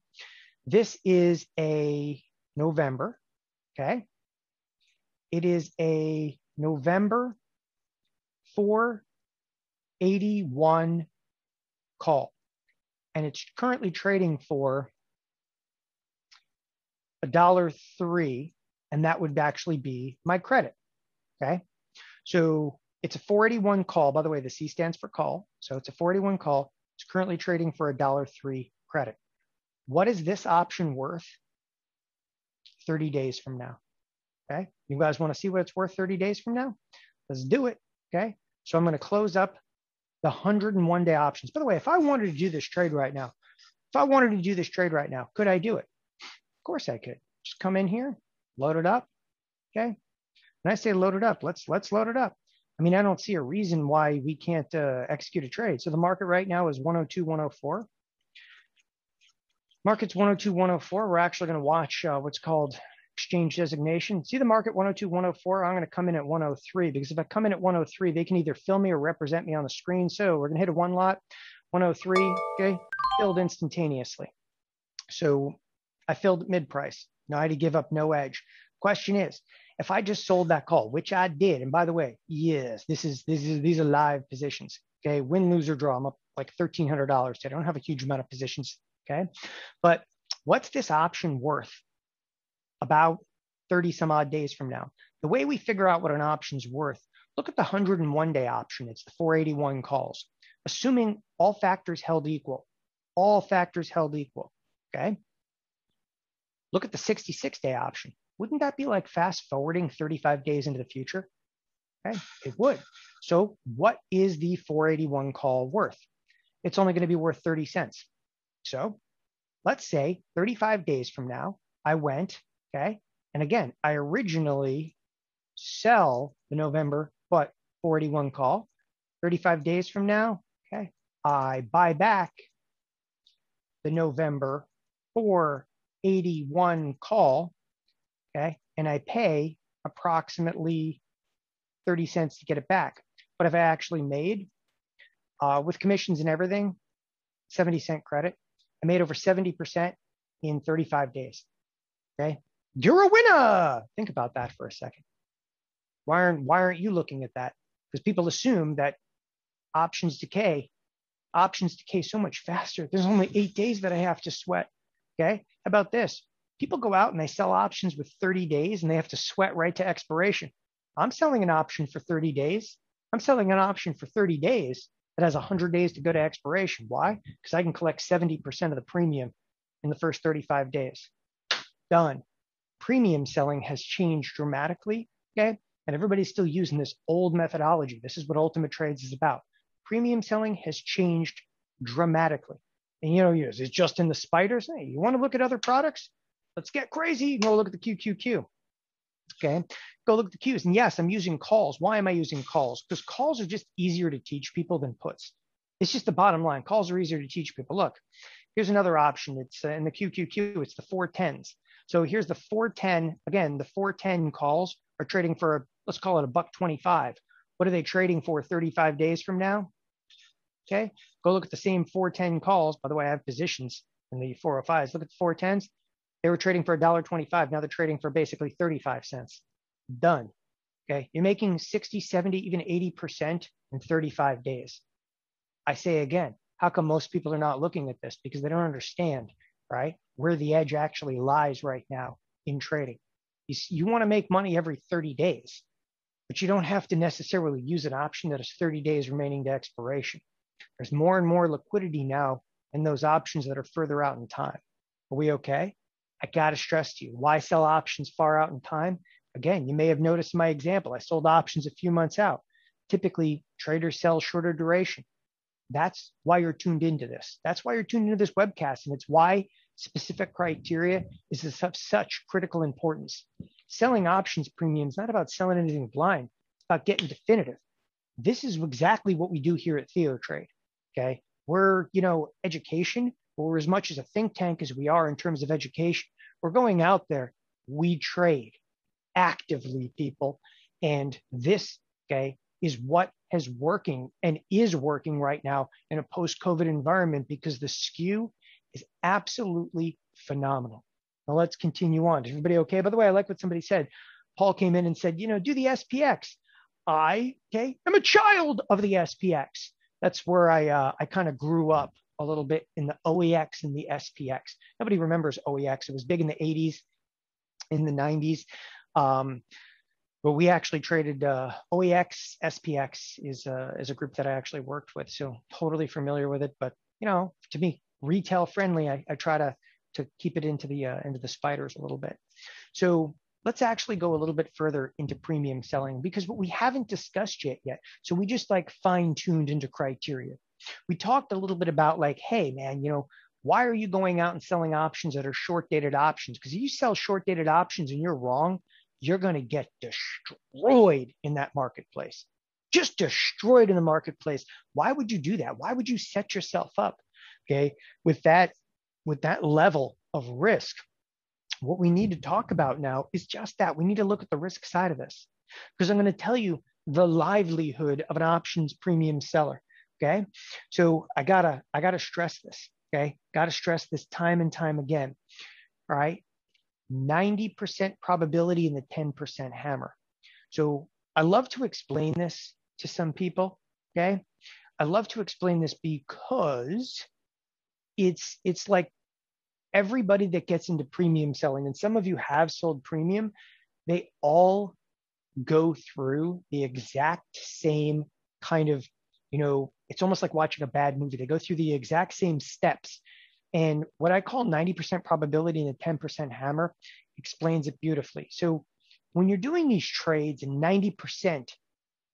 This is a November. Okay. It is a November 481 call. And it's currently trading for $1.03. And that would actually be my credit. Okay. So it's a 481 call. By the way, the C stands for call. So it's a 481 call. It's currently trading for $1.03 credit. What is this option worth 30 days from now? Okay. You guys want to see what it's worth 30 days from now? Let's do it. Okay. So I'm going to close up the 101 day options. By the way, if I wanted to do this trade right now, could I do it? Of course I could. Just come in here, load it up. Okay. When I say load it up, let's load it up. I mean, I don't see a reason why we can't execute a trade. So the market right now is 102, 104. Market's 102, 104. We're actually going to watch what's called exchange designation. See the market 102, 104. I'm going to come in at 103 because if I come in at 103, they can either fill me or represent me on the screen. So we're going to hit a one lot, 103. Okay. Filled instantaneously. So I filled at mid price. Now I had to give up no edge. Question is, if I just sold that call, which I did, and by the way, yes, these are live positions. Okay, win, lose, or draw. I'm up like $1,300 today. I don't have a huge amount of positions. Okay, but what's this option worth about 30 some odd days from now? The way we figure out what an option's worth, look at the 101 day option. It's the 481 calls, assuming all factors held equal. All factors held equal. Okay. Look at the 66 day option. Wouldn't that be like fast forwarding 35 days into the future? Okay, it would. So what is the 481 call worth? It's only going to be worth 30 cents. So let's say 35 days from now, I went, okay, and again, I originally sell the November, 481 call. 35 days from now, okay, I buy back the November 481 call, okay, and I pay approximately 30 cents to get it back. But if I actually made, with commissions and everything, 70-cent credit, I made over 70% in 35 days, okay? You're a winner. Think about that for a second. Why aren't you looking at that? Because people assume that options decay so much faster. There's only 8 days that I have to sweat. Okay. How about this? People go out and they sell options with 30 days and they have to sweat right to expiration. I'm selling an option for 30 days. I'm selling an option for 30 days that has 100 days to go to expiration. Why? Because I can collect 70% of the premium in the first 35 days. Done. Premium selling has changed dramatically. Okay. And everybody's still using this old methodology. This is what Ultima Trades is about. Premium selling has changed dramatically. And is it just in the spiders? Hey, you want to look at other products? Let's get crazy. Go look at the QQQ. Okay. Go look at the Qs. And yes, I'm using calls. Why am I using calls? Because calls are just easier to teach people than puts. It's just the bottom line. Calls are easier to teach people. Look, here's another option. It's in the QQQ. It's the 410s. So here's the 410. Again, the 410 calls are trading for, let's call it $1.25. What are they trading for 35 days from now? Okay. Go look at the same 410 calls. By the way, I have positions in the 405s. Look at the 410s. They were trading for $1.25. Now they're trading for basically 35 cents. Done. Okay. You're making 60, 70, even 80% in 35 days. I say again, how come most people are not looking at this? Because they don't understand, right, where the edge actually lies right now in trading. You want to make money every 30 days, but you don't have to necessarily use an option that has 30 days remaining to expiration. There's more and more liquidity now in those options that are further out in time. Are we okay? I got to stress to you, why sell options far out in time? Again, you may have noticed my example. I sold options a few months out. Typically, traders sell shorter duration. That's why you're tuned into this. That's why you're tuned into this webcast. And it's why specific criteria is of such critical importance. Selling options premium is not about selling anything blind. It's about getting definitive. This is exactly what we do here at TheoTrade. Okay. We're, education. We're as much as a think tank as we are in terms of education. We're going out there. We trade actively, people. And this, okay, is what is working and is working right now in a post-COVID environment because the skew is absolutely phenomenal. Now let's continue on. Is everybody okay? By the way, I like what somebody said. Paul came in and said, do the SPX. I'm a child of the SPX. That's where I kind of grew up a little bit in the OEX and the SPX. Nobody remembers OEX. It was big in the 80s, in the 90s. But we actually traded OEX. SPX is a group that I actually worked with, so totally familiar with it. But to be retail friendly, I try to keep it into the spiders a little bit. So let's actually go a little bit further into premium selling because what we haven't discussed yet. So we just fine tuned into criteria. We talked a little bit about hey man, why are you going out and selling options that are short dated options? Because if you sell short dated options and you're wrong, you're going to get destroyed in that marketplace. Just destroyed in the marketplace. Why would you do that? Why would you set yourself up, okay, with that level of risk? What we need to talk about now is just that. We need to look at the risk side of this because I'm going to tell you the livelihood of an options premium seller, okay? So I gotta stress this, okay? Got to stress this time and time again, all right? 90% probability and the 10% hammer. So I love to explain this to some people, okay? I love to explain this because it's like everybody that gets into premium selling, and some of you have sold premium, they all go through the exact same kind of, it's almost like watching a bad movie. They go through the exact same steps. And what I call 90% probability and the 10% hammer explains it beautifully. So when you're doing these trades and 90%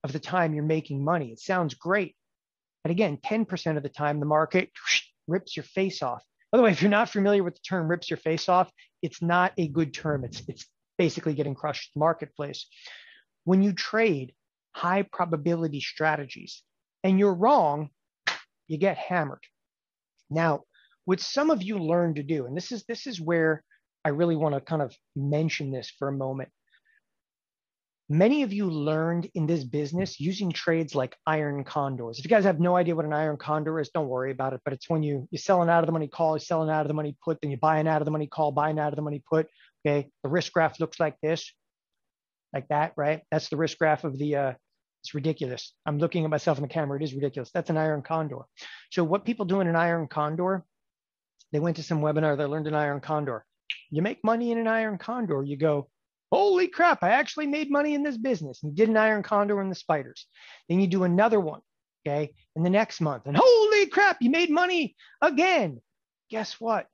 of the time you're making money, it sounds great. But again, 10% of the time the market rips your face off. By the way, if you're not familiar with the term rips your face off, it's not a good term. It's basically getting crushed in the marketplace. When you trade high probability strategies and you're wrong, you get hammered. Now, what some of you learn to do, and this is where I really want to kind of mention this for a moment. Many of you learned in this business using trades like iron condors. If you guys have no idea what an iron condor is, don't worry about it. But it's when you're selling out of the money call, you're selling out of the money put, then you're buying out of the money call, buying out of the money put. Okay, the risk graph looks like this, like that, right? That's the risk graph of the. It's ridiculous. I'm looking at myself in the camera. It is ridiculous. That's an iron condor. So what people do in an iron condor They went to some webinar, they learned an iron condor. You make money in an iron condor, you go, holy crap, I actually made money in this business. And you did an iron condor in the spiders. Then you do another one, okay, in the next month. And holy crap, you made money again. Guess what?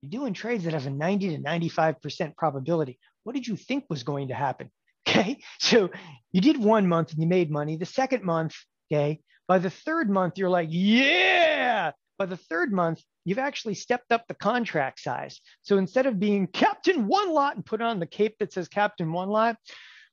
You're doing trades that have a 90 to 95% probability. What did you think was going to happen? Okay, so you did 1 month and you made money. The second month, okay, by the third month, you're like, yeah. By the third month, you've actually stepped up the contract size. So instead of being Captain One Lot and put on the cape that says Captain One Lot,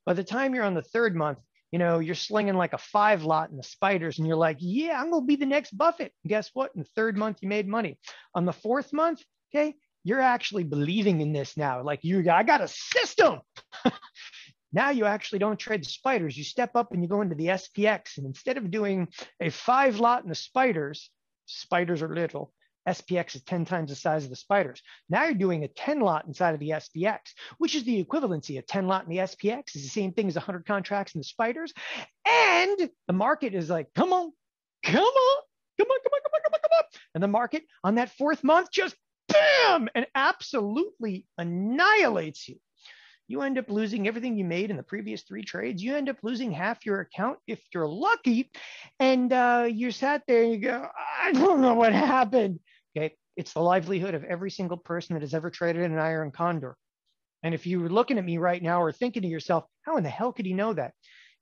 by the time you're on the third month, you know, you're slinging like a 5 lot in the spiders and you're like, yeah, I'm going to be the next Buffett. And guess what? In the third month, you made money. On the fourth month, okay, you're actually believing in this now. Like, I got a system. Now you actually don't trade the spiders. You step up and you go into the SPX. And instead of doing a 5 lot in the spiders are little. SPX is 10 times the size of the spiders. Now you're doing a 10 lot inside of the SPX, which is the equivalency. A 10 lot in the SPX is the same thing as 100 contracts in the spiders. And the market is like, come on. And the market on that fourth month just bam, and absolutely annihilates you. You end up losing everything you made in the previous 3 trades. You end up losing half your account if you're lucky. And you sat there and you go, I don't know what happened. Okay, it's the livelihood of every single person that has ever traded in an iron condor. And if you were looking at me right now or thinking to yourself, how in the hell could he know that?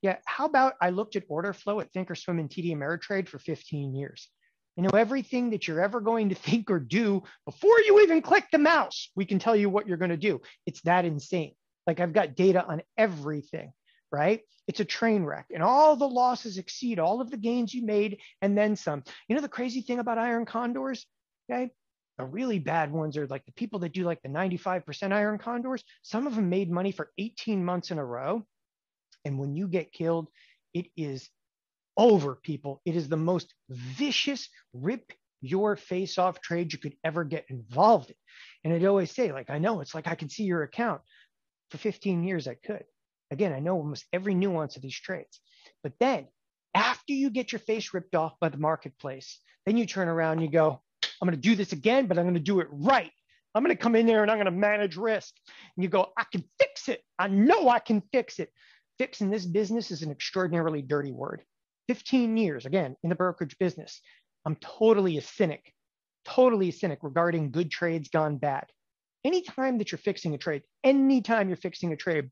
Yeah, how about I looked at order flow at Thinkorswim and TD Ameritrade for 15 years. You know, everything that you're ever going to think or do before you even click the mouse, we can tell you what you're going to do. It's that insane. Like, I've got data on everything, right? It's a train wreck, and all the losses exceed all of the gains you made and then some. You know, the crazy thing about iron condors, okay? The really bad ones are like the people that do like the 95% iron condors. Some of them made money for 18 months in a row. And when you get killed, it is over, people. It is the most vicious, rip your face off trade you could ever get involved in. And I'd always say, like, I know it's like I can see your account. For 15 years, I could. Again, I know almost every nuance of these trades. But then after you get your face ripped off by the marketplace, then you turn around and you go, I'm going to do this again, but I'm going to do it right. I'm going to come in there and I'm going to manage risk. And you go, I can fix it. I know I can fix it. Fix in this business is an extraordinarily dirty word. 15 years, again, in the brokerage business. I'm totally a cynic regarding good trades gone bad. Anytime that you're fixing a trade, anytime you're fixing a trade,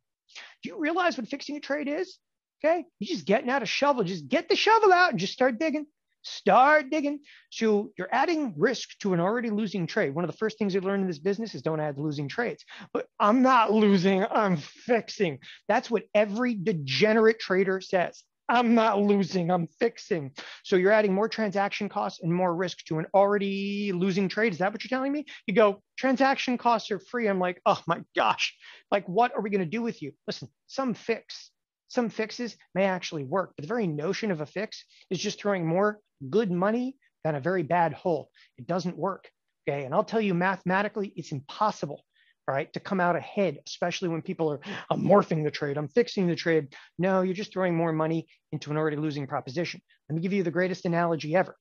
do you realize what fixing a trade is? Okay, you're just getting out a shovel. Just get the shovel out and just start digging. Start digging. So you're adding risk to an already losing trade. One of the first things you learn in this business is don't add losing trades. But I'm not losing, I'm fixing. That's what every degenerate trader says. I'm not losing, I'm fixing. So you're adding more transaction costs and more risk to an already losing trade. Is that what you're telling me? You go, transaction costs are free. I'm like, oh my gosh, like, what are we going to do with you? Listen, some fixes may actually work, but the very notion of a fix is just throwing more good money down a very bad hole. It doesn't work. Okay. And I'll tell you, mathematically, it's impossible. All right, to come out ahead, especially when people are, I'm morphing the trade, I'm fixing the trade. No, you're just throwing more money into an already losing proposition. Let me give you the greatest analogy ever.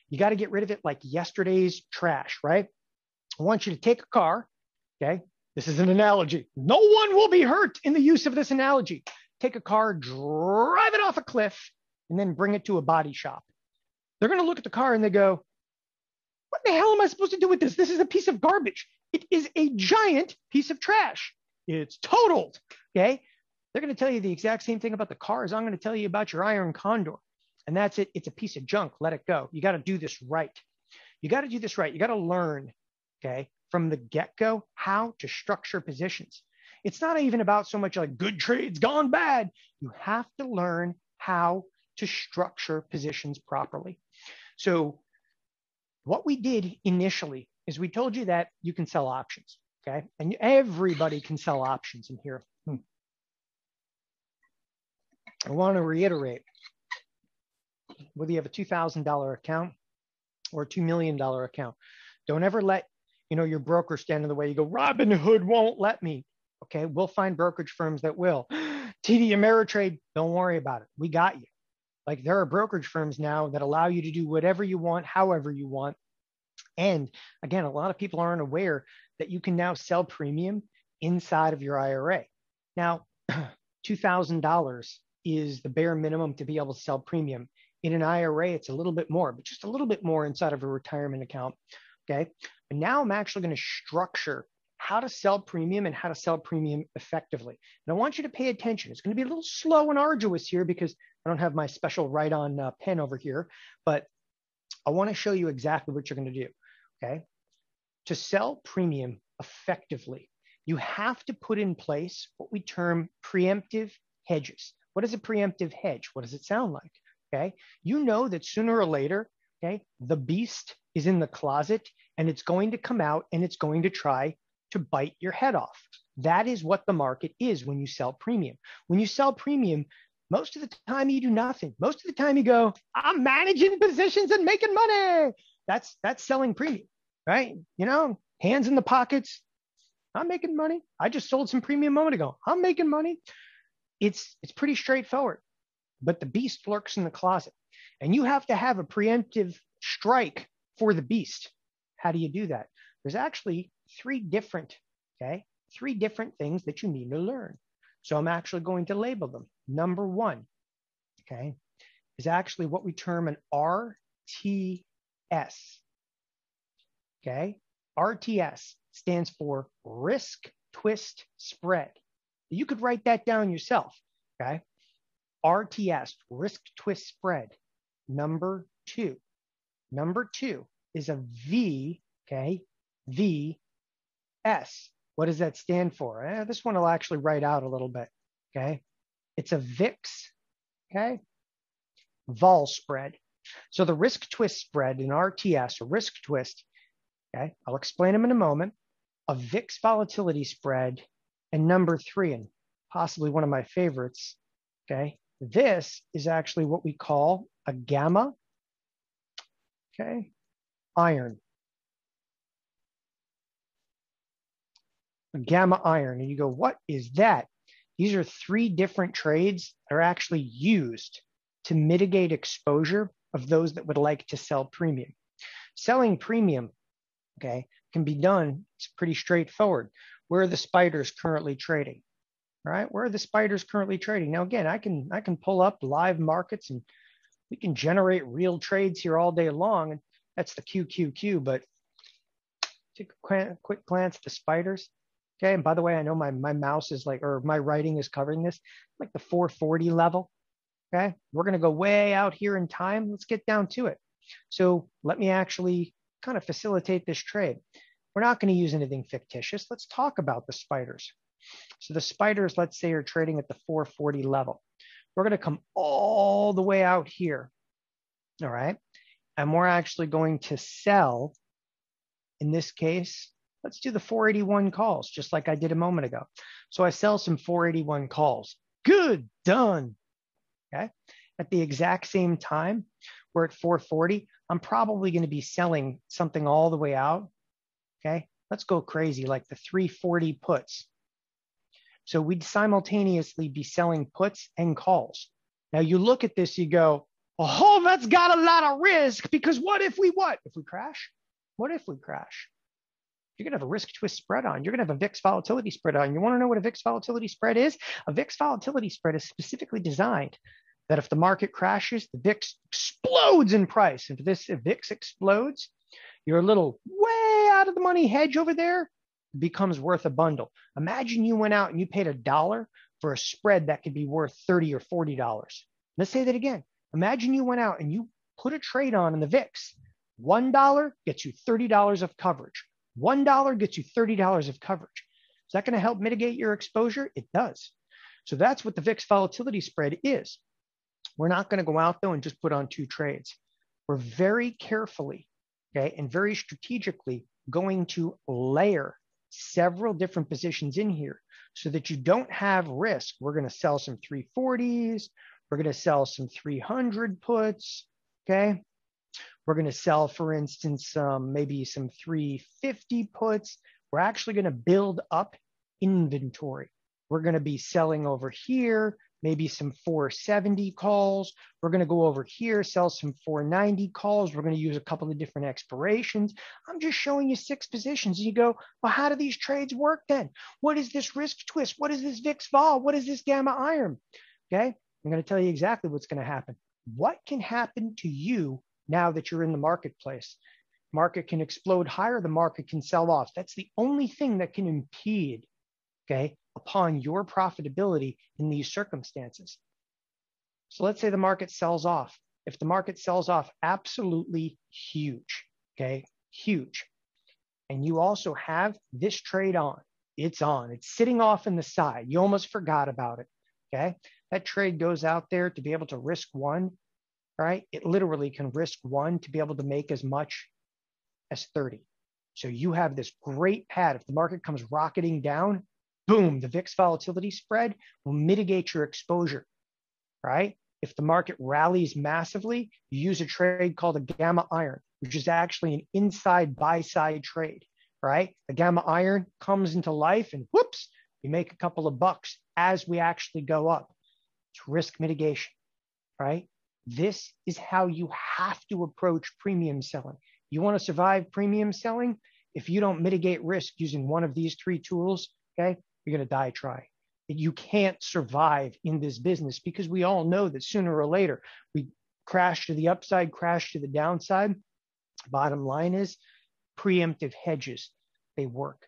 You got to get rid of it like yesterday's trash, right? I want you to take a car, okay? This is an analogy. No one will be hurt in the use of this analogy. Take a car, drive it off a cliff, and then bring it to a body shop. They're going to look at the car and they go, what the hell am I supposed to do with this? This is a piece of garbage. It is a giant piece of trash. It's totaled, okay? They're going to tell you the exact same thing about the cars. I'm going to tell you about your iron condor. And that's it. It's a piece of junk. Let it go. You got to do this right. You got to do this right. You got to learn, okay, from the get-go how to structure positions. It's not even about so much like good trades gone bad. You have to learn how to structure positions properly. So what we did initially is we told you that you can sell options, okay? And everybody can sell options in here. I want to reiterate, whether you have a $2,000 account or a $2 million account, don't ever let, your broker stand in the way. You go, Robinhood won't let me. Okay, we'll find brokerage firms that will. TD Ameritrade, don't worry about it. We got you. Like, there are brokerage firms now that allow you to do whatever you want, however you want. And again, a lot of people aren't aware that you can now sell premium inside of your IRA. Now, $2,000 is the bare minimum to be able to sell premium. In an IRA, it's a little bit more, but just a little bit more inside of a retirement account. Okay. And now I'm actually going to structure how to sell premium and how to sell premium effectively. And I want you to pay attention. It's going to be a little slow and arduous here because I don't have my special write-on pen over here, but I want to show you exactly what you're going to do. Okay. To sell premium effectively, you have to put in place what we term preemptive hedges. What is a preemptive hedge? What does it sound like? Okay. You know that sooner or later, okay, the beast is in the closet and it's going to come out and it's going to try to bite your head off. That is what the market is when you sell premium. When you sell premium, most of the time you do nothing. Most of the time you go, I'm managing positions and making money. That's selling premium, right? You know, hands in the pockets. I'm making money. I just sold some premium a moment ago. I'm making money. It's pretty straightforward, but the beast lurks in the closet and you have to have a preemptive strike for the beast. How do you do that? There's actually three different things that you need to learn. So I'm actually going to label them. Number one, okay, is actually what we term an RTS. Okay, RTS stands for risk twist spread. You could write that down yourself. Okay, RTS, risk twist spread. Number two is a V. Okay, VS. What does that stand for? This one I'll actually write out a little bit. Okay, it's a VIX. Okay, vol spread. So the risk twist spread in RTS, a risk twist. Okay, I'll explain them in a moment. A VIX volatility spread, and number three, and possibly one of my favorites. Okay, this is actually what we call a gamma. Okay, iron. A gamma iron. And you go, what is that? These are three different trades that are actually used to mitigate exposure of those that would like to sell premium. Selling premium, okay, can be done. It's pretty straightforward. Where are the spiders currently trading? All right, where are the spiders currently trading? Now, again, I can pull up live markets and we can generate real trades here all day long. And that's the QQQ, but take a quick glance at the spiders. Okay, and by the way, I know my mouse is like, or my writing is covering this, like the 440 level. Okay, we're going to go way out here in time. Let's get down to it. So let me actually kind of facilitate this trade. We're not going to use anything fictitious. Let's talk about the spiders. So the spiders, let's say, are trading at the 440 level. We're going to come all the way out here. All right, and we're actually going to sell, in this case, let's do the 481 calls, just like I did a moment ago. So I sell some 481 calls. Good, done. Okay. At the exact same time, we're at 440. I'm probably going to be selling something all the way out. Okay. Let's go crazy, like the 340 puts. So we'd simultaneously be selling puts and calls. Now you look at this, you go, oh, that's got a lot of risk because what if we crash? What if we crash? You're going to have a risk twist spread on. You're going to have a VIX volatility spread on. You want to know what a VIX volatility spread is? A VIX volatility spread is specifically designed that if the market crashes, the VIX explodes in price. And if VIX explodes, your little way out of the money hedge over there becomes worth a bundle. Imagine you went out and you paid $1 for a spread that could be worth $30 or $40. Let's say that again. Imagine you went out and you put a trade on in the VIX. $1 gets you $30 of coverage. $1 gets you $30 of coverage. Is that going to help mitigate your exposure? It does. So that's what the VIX volatility spread is. We're not going to go out though and just put on two trades. We're very carefully, okay, and very strategically going to layer several different positions in here so that you don't have risk. We're going to sell some 340s. We're going to sell some 300 puts, okay? We're going to sell, for instance, maybe some 350 puts. We're actually going to build up inventory. We're going to be selling over here, maybe some 470 calls. We're going to go over here, sell some 490 calls. We're going to use a couple of different expirations. I'm just showing you 6 positions. And you go, well, how do these trades work then? What is this risk twist? What is this VIX vol? What is this gamma iron? Okay, I'm going to tell you exactly what's going to happen. What can happen to you now that you're in the marketplace? Market can explode higher, the market can sell off. That's the only thing that can impede, okay, upon your profitability in these circumstances. So let's say the market sells off. If the market sells off, absolutely huge, okay, huge. And you also have this trade on. It's on. It's sitting off in the side. You almost forgot about it, okay? That trade goes out there to be able to risk 1, right? It literally can risk 1 to be able to make as much as 30. So you have this great pad. If the market comes rocketing down, boom, the VIX volatility spread will mitigate your exposure, right? If the market rallies massively, you use a trade called a gamma iron, which is actually an inside buy-side trade, right? The gamma iron comes into life and whoops, you make a couple of bucks as we actually go up. It's risk mitigation, right? This is how you have to approach premium selling. You want to survive premium selling? If you don't mitigate risk using one of these 3 tools, okay, you're going to die trying. You can't survive in this business because we all know that sooner or later we crash to the upside, crash to the downside. Bottom line is preemptive hedges. They work.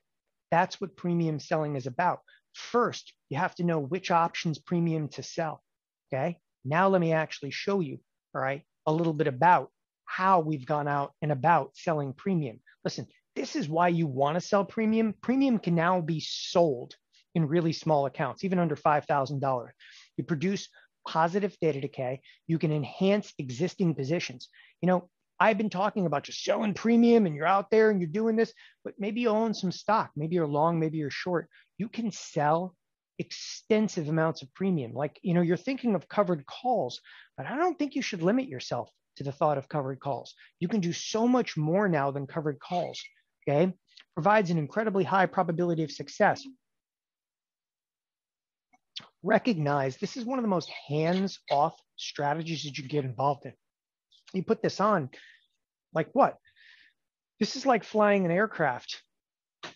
That's what premium selling is about. First, you have to know which options premium to sell. Okay. Now let me actually show you, all right, a little bit about how we've gone out and about selling premium. Listen, this is why you want to sell premium. Premium can now be sold in really small accounts, even under $5,000. You produce positive theta decay. You can enhance existing positions. You know, I've been talking about just selling premium and you're out there and you're doing this, but maybe you own some stock. Maybe you're long, maybe you're short. You can sell extensive amounts of premium. Like, you know, you're thinking of covered calls, but I don't think you should limit yourself to the thought of covered calls. You can do so much more now than covered calls, okay? Provides an incredibly high probability of success. Recognize this is one of the most hands-off strategies that you get involved in. You put this on, like what? This is like flying an aircraft.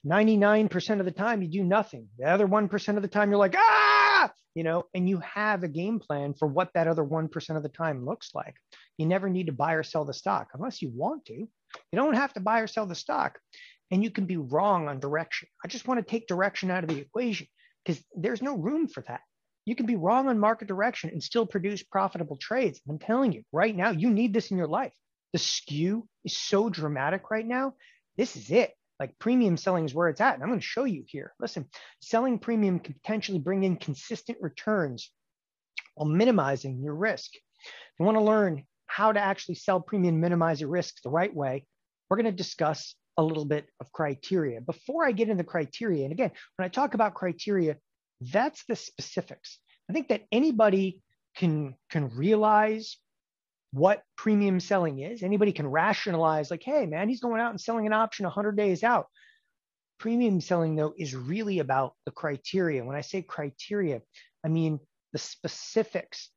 99% of the time you do nothing. The other 1% of the time you're like, ah, you know, and you have a game plan for what that other 1% of the time looks like. You never need to buy or sell the stock unless you want to. You don't have to buy or sell the stock, and you can be wrong on direction. I just want to take direction out of the equation because there's no room for that. You can be wrong on market direction and still produce profitable trades. I'm telling you right now, you need this in your life. The skew is so dramatic right now. This is it. Like premium selling is where it's at. And I'm going to show you here. Listen, selling premium can potentially bring in consistent returns while minimizing your risk. If you want to learn how to actually sell premium, minimize your risk the right way, we're going to discuss a little bit of criteria. Before I get into criteria, and again, when I talk about criteria, that's the specifics. I think that anybody can realize what premium selling is. Anybody can rationalize like, hey, man, he's going out and selling an option 100 days out. Premium selling, though, is really about the criteria. When I say criteria, I mean the specifics.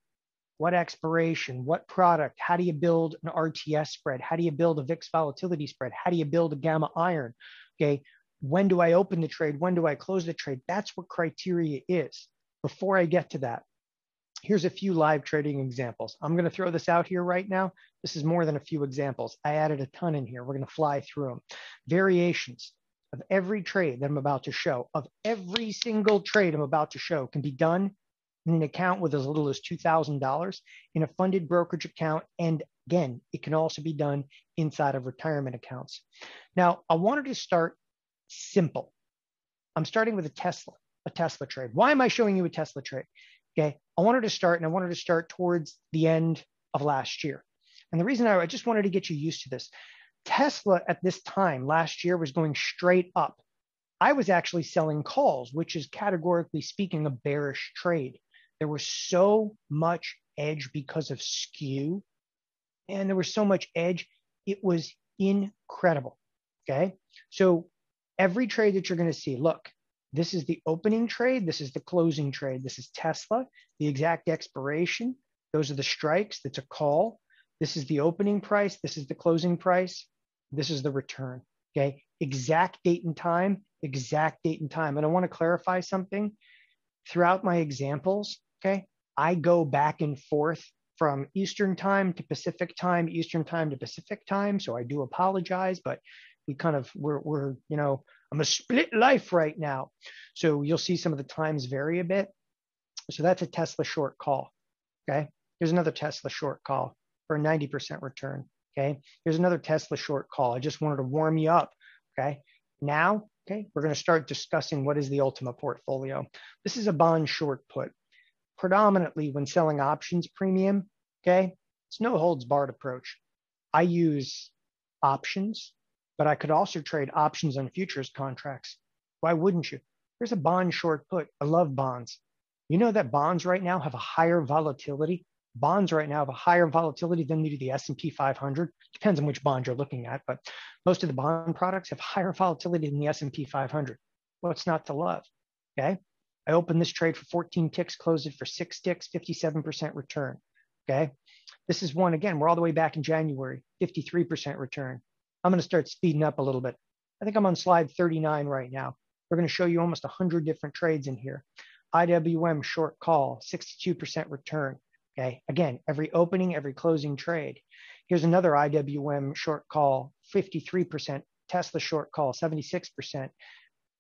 What expiration, what product, how do you build an RTS spread? How do you build a VIX volatility spread? How do you build a gamma iron? Okay, when do I open the trade? When do I close the trade? That's what criteria is. Before I get to that, here's a few live trading examples. I'm going to throw this out here right now. This is more than a few examples. I added a ton in here. We're going to fly through them. Variations of every trade that I'm about to show, of every single trade I'm about to show, can be done in an account with as little as $2,000, in a funded brokerage account. And again, it can also be done inside of retirement accounts. Now, I wanted to start simple. I'm starting with a Tesla trade. Why am I showing you a Tesla trade? Okay, I wanted to start towards the end of last year. And the reason I just wanted to get you used to this, Tesla at this time last year was going straight up. I was actually selling calls, which is categorically speaking a bearish trade. There was so much edge because of skew, and there was so much edge. It was incredible. Okay, so every trade that you're going to see, look, This is the opening trade. This is the closing trade. This is Tesla, the exact expiration. Those are the strikes. That's a call. This is the opening price. This is the closing price. This is the return. Okay. Exact date and time, exact date and time. And I want to clarify something. Throughout my examples, okay, I go back and forth from Eastern time to Pacific time, Eastern time to Pacific time. So I do apologize, but we're I'm a split life right now. So you'll see some of the times vary a bit. So that's a Tesla short call. Okay. Here's another Tesla short call for a 90% return. Okay. Here's another Tesla short call. I just wanted to warm you up. Okay. Now, okay, we're going to start discussing what is the Ultima Portfolio. This is a bond short put. Predominantly when selling options premium, okay, it's no holds barred approach. I use options, but I could also trade options on futures contracts. Why wouldn't you? There's a bond short put. I love bonds. You know that bonds right now have a higher volatility. Bonds right now have a higher volatility than they do the S&P 500. Depends on which bond you're looking at, but most of the bond products have higher volatility than the S&P 500. What's not to love? Okay. I opened this trade for 14 ticks, closed it for 6 ticks, 57% return. Okay. This is one, again, we're all the way back in January, 53% return. I'm going to start speeding up a little bit. I think I'm on slide 39 right now. We're going to show you almost 100 different trades in here. IWM short call, 62% return. Okay. Again, every opening, every closing trade. Here's another IWM short call, 53%. Tesla short call, 76%.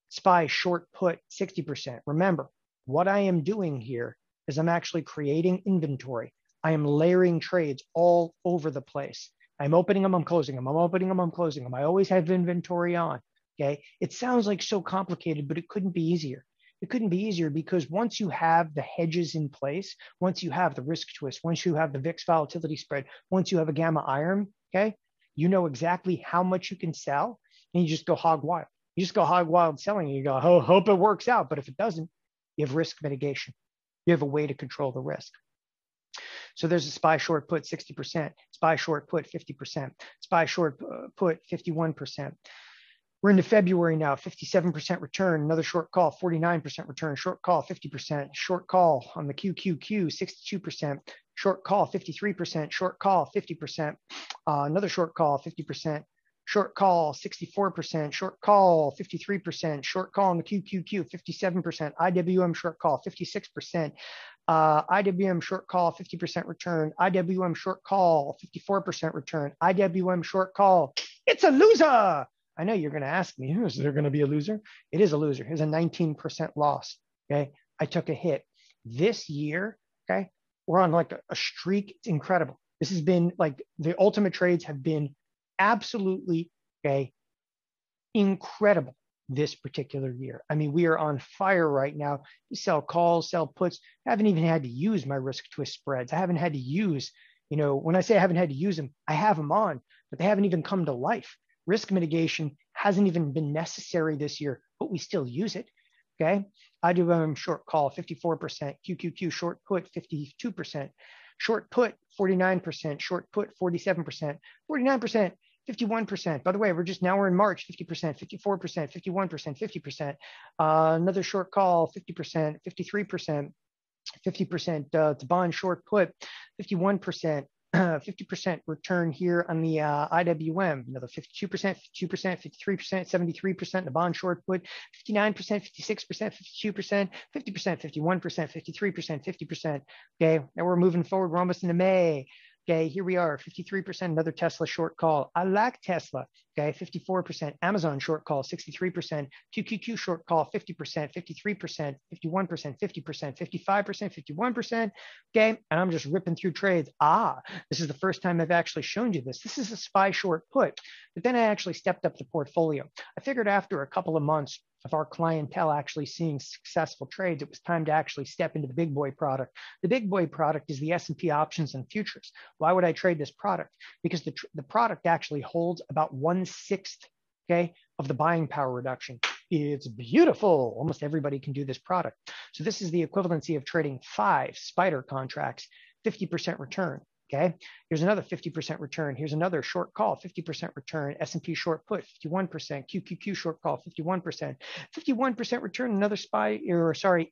SPY short put, 60%. Remember, what I am doing here is I'm actually creating inventory. I am layering trades all over the place. I'm opening them, I'm closing them. I'm opening them, I'm closing them. I always have inventory on. Okay. It sounds like so complicated, but it couldn't be easier. It couldn't be easier because once you have the hedges in place, once you have the risk twist, once you have the VIX volatility spread, once you have a gamma iron, okay, you know exactly how much you can sell and you just go hog wild. You just go hog wild selling and you go, oh, hope it works out. But if it doesn't, you have risk mitigation. You have a way to control the risk. So there's a SPY short put 60%, SPY short put 50%, SPY short put 51%. We're into February now, 57% return, another short call, 49% return, short call, 50%, short call on the QQQ, 62%, short call, 53%, short call, 50%, another short call, 50%, short call, 64%, short call, 53%, short call on the QQQ, 57%, IWM short call, 56%, IWM short call, 50% return, IWM short call, 54% return, IWM short call, it's a loser. I know you're going to ask me, is there going to be a loser? It is a loser. Here's a 19% loss. Okay. I took a hit. This year, okay, we're on like a streak. It's incredible. This has been like the ultimate trades have been absolutely, okay, incredible this particular year. I mean, we are on fire right now. You sell calls, sell puts. I haven't even had to use my risk twist spreads. I haven't had to use, when I say I haven't had to use them, I have them on, but they haven't even come to life. Risk mitigation hasn't even been necessary this year, but we still use it. Okay. IWM short call, 54%, QQQ short put, 52%, short put, 49%, short put, 47%, 49%, 51%. By the way, we're in March, 50%, 54%, 51%, 50%. Another short call, 50%, 53%, 50% to bond short put, 51%. 50% return here on the IWM, another 52%, 52%, 53%, 73%, the bond short put, 59%, 56%, 52%, 50%, 51%, 53%, 50%. Okay, now we're moving forward. We're almost into May. Okay, here we are, 53%, another Tesla short call. I like Tesla. Okay, 54%, Amazon short call, 63%, QQQ short call, 50%, 53%, 51%, 50%, 55%, 51%. Okay, and I'm just ripping through trades. This is the first time I've actually shown you this. This is a SPY short put, but then I actually stepped up the portfolio. I figured after a couple of months of our clientele actually seeing successful trades, it was time to actually step into the big boy product. The big boy product is the S&P options and futures. Why would I trade this product? Because the product actually holds about 1/6, okay, of the buying power reduction. It's beautiful. Almost everybody can do this product. So this is the equivalency of trading 5 spider contracts, 50% return. Okay, here's another 50% return. Here's another short call, 50% return. S&P short put, 51%. QQQ short call, 51%. 51% return. Another